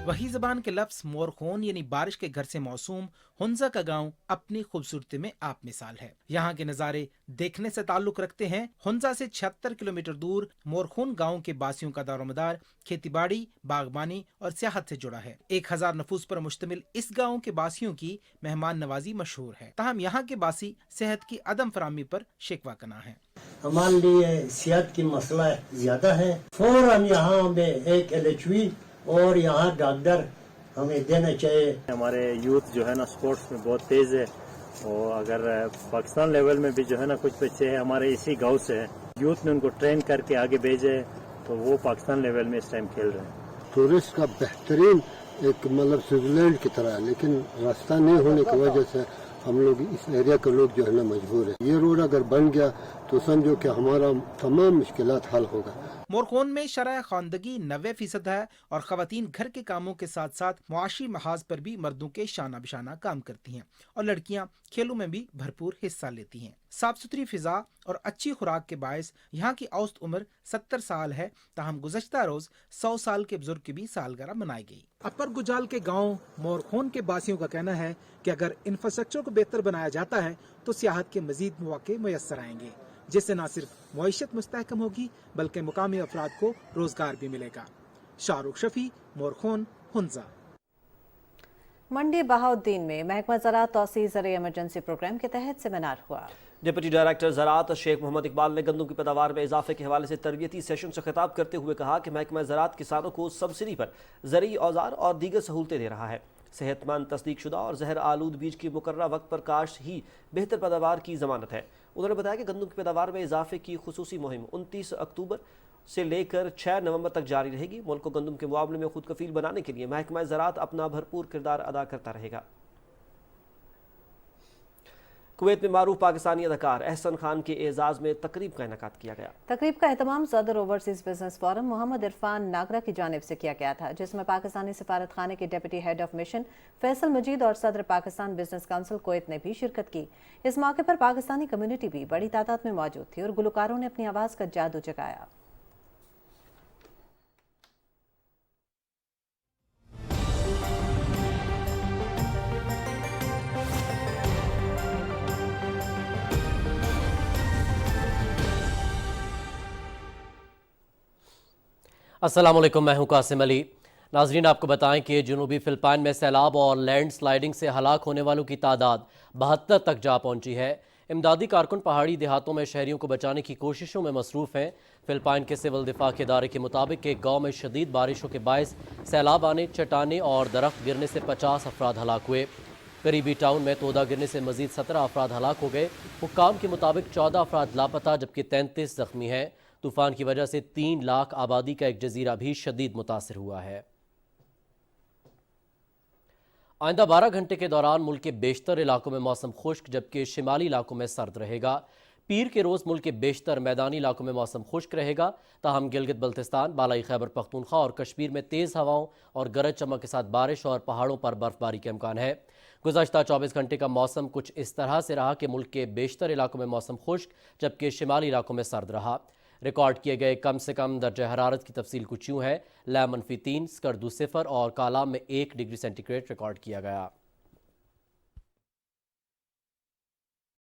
वही ज़बान के लफ्ज़ मोरखोन यानी बारिश के घर से मौसूम हुंजा का गांव अपनी खूबसूरती में आप मिसाल है। यहाँ के नज़ारे देखने से ताल्लुक़ रखते हैं। हुंजा से 76 किलोमीटर दूर मोरखोन गांव के बासियों का दारोमदार खेतीबाड़ी, बागबानी और सियाहत से जुड़ा है। 1000 नफूस पर मुश्तमिल इस गाँव के बासियों की मेहमान नवाजी मशहूर है। ताहम यहाँ के बासी सेहत की अदम फराहमी पर शिकवा कना है। हमारे लिए सेहत की मसला ज्यादा है। फौरन यहाँ में एक LHV और यहाँ डॉक्टर हमें देना चाहिए। हमारे यूथ जो है ना स्पोर्ट्स में बहुत तेज़ है, और अगर पाकिस्तान लेवल में भी जो है ना कुछ बच्चे हैं हमारे इसी गांव से हैं, यूथ ने उनको ट्रेन करके आगे भेजे तो वो पाकिस्तान लेवल में इस टाइम खेल रहे हैं। टूरिस्ट का बेहतरीन एक मतलब स्विट्जरलैंड की तरह है, लेकिन रास्ता नहीं होने की वजह से हम लोग इस एरिया के लोग जो है ना मजबूर है। ये रोड अगर बन गया तो समझो कि हमारा तमाम मुश्किलात हल होगा। मोरखोन में शरह खानदगी 90% है और खवातीन घर के कामों के साथ साथ मुआशी महाज पर भी मर्दों के शाना बिशाना काम करती हैं और लड़कियां खेलों में भी भरपूर हिस्सा लेती हैं। साफ सुथरी फिजा और अच्छी खुराक के बायस यहाँ की औसत उम्र 70 साल है। ताहम गुज़श्ता रोज 100 साल के बुजुर्ग की भी सालगिरह मनाई गई। अपर गुजाल के गाँव मोरखोन के बासियों का कहना है कि अगर इंफ्रास्ट्रक्चर को बेहतर बनाया जाता है तो सियाहत के मजीद मौके मुयस्सर आएंगे, जिससे न सिर्फ मईशत मुस्तहकम होगी बल्कि मुकामी अफराद को रोजगार भी मिलेगा। शाहरुख शफी, मोरखोन, हुंजा। मंडी बहाउद्दीन में महकमा ज़राअत तौसीअ ज़रिए इमरजेंसी प्रोग्राम के तहत सेमिनार हुआ। ڈپٹی ڈائریکٹر زراعت شیخ محمد اقبال نے گندم کی پیداوار میں اضافے کے حوالے سے تربیتی سیشن سے خطاب کرتے ہوئے کہا کہ محکمہ زراعت کسانوں کو سبسڈی پر زرعی اوزار اور دیگر سہولتیں دے رہا ہے۔ صحت مند، تصدیق شدہ اور زہر آلود بیج کی مقررہ وقت پر کاشت ہی بہتر پیداوار کی ضمانت ہے۔ انہوں نے بتایا کہ گندم کی پیداوار میں اضافے کی خصوصی مہم 29 اکتوبر سے لے کر 6 نومبر تک جاری رہے گی۔ ملک کو گندم کے معاملے میں خود کفیل بنانے کے لیے محکمہ زراعت اپنا بھرپور کردار ادا کرتا رہے گا۔ کویت میں معروف پاکستانی اداکار احسن خان کے اعزاز میں تقریب کا انعقاد کیا گیا۔ تقریب کا اہتمام صدر اوورسیز بزنس فورم محمد عرفان ناگرا کی جانب سے کیا گیا تھا، جس میں پاکستانی سفارت خانے کے deputy head of mission Faisal Majeed اور صدر پاکستان بزنس کونسل کویت نے بھی شرکت کی۔ اس موقع پر پاکستانی کمیونٹی بھی بڑی تعداد میں موجود تھی اور گلوکاروں نے اپنی آواز کا جادو جگایا۔ السلام علیکم، میں ہوں قاسم علی۔ ناظرین، آپ کو بتائیں کہ جنوبی فلپائن میں سیلاب اور لینڈ سلائیڈنگ سے ہلاک ہونے والوں کی تعداد 72 تک جا پہنچی ہے۔ امدادی کارکن پہاڑی دیہاتوں میں شہریوں کو بچانے کی کوششوں میں مصروف ہیں۔ فلپائن کے سول دفاع کے ادارے کے مطابق ایک گاؤں میں شدید بارشوں کے باعث سیلاب آنے، چٹانیں اور درخت گرنے سے 50 افراد ہلاک ہوئے۔ قریبی ٹاؤن میں تودا گرنے سے مزید 17 افراد ہلاک ہو گئے۔ حکام کے مطابق 14 افراد لاپتہ جبکہ 33 زخمی ہیں۔ طوفان کی وجہ سے 3 لاکھ آبادی کا ایک جزیرہ بھی شدید متاثر ہوا ہے۔ آئندہ 12 گھنٹے کے دوران ملک کے بیشتر علاقوں میں موسم خشک جبکہ شمالی علاقوں میں سرد رہے گا۔ پیر کے روز ملک کے بیشتر میدانی علاقوں میں موسم خشک رہے گا، تاہم گلگت بلتستان، بالائی خیبر پختونخوا اور کشمیر میں تیز ہواؤں اور گرج چمک کے ساتھ بارش اور پہاڑوں پر برف باری کا امکان ہے۔ گزشتہ 24 گھنٹے کا موسم کچھ اس طرح سے رہا کہ ملک کے بیشتر علاقوں میں موسم خشک جبکہ شمالی علاقوں میں سرد رہا۔ ریکارڈ کیے گئے کم سے کم درجہ حرارت کی تفصیل کچھ یوں ہے: لے -3، سکردو 0 اور کالام میں 1 ڈگری سینٹی گریڈ ریکارڈ کیا گیا۔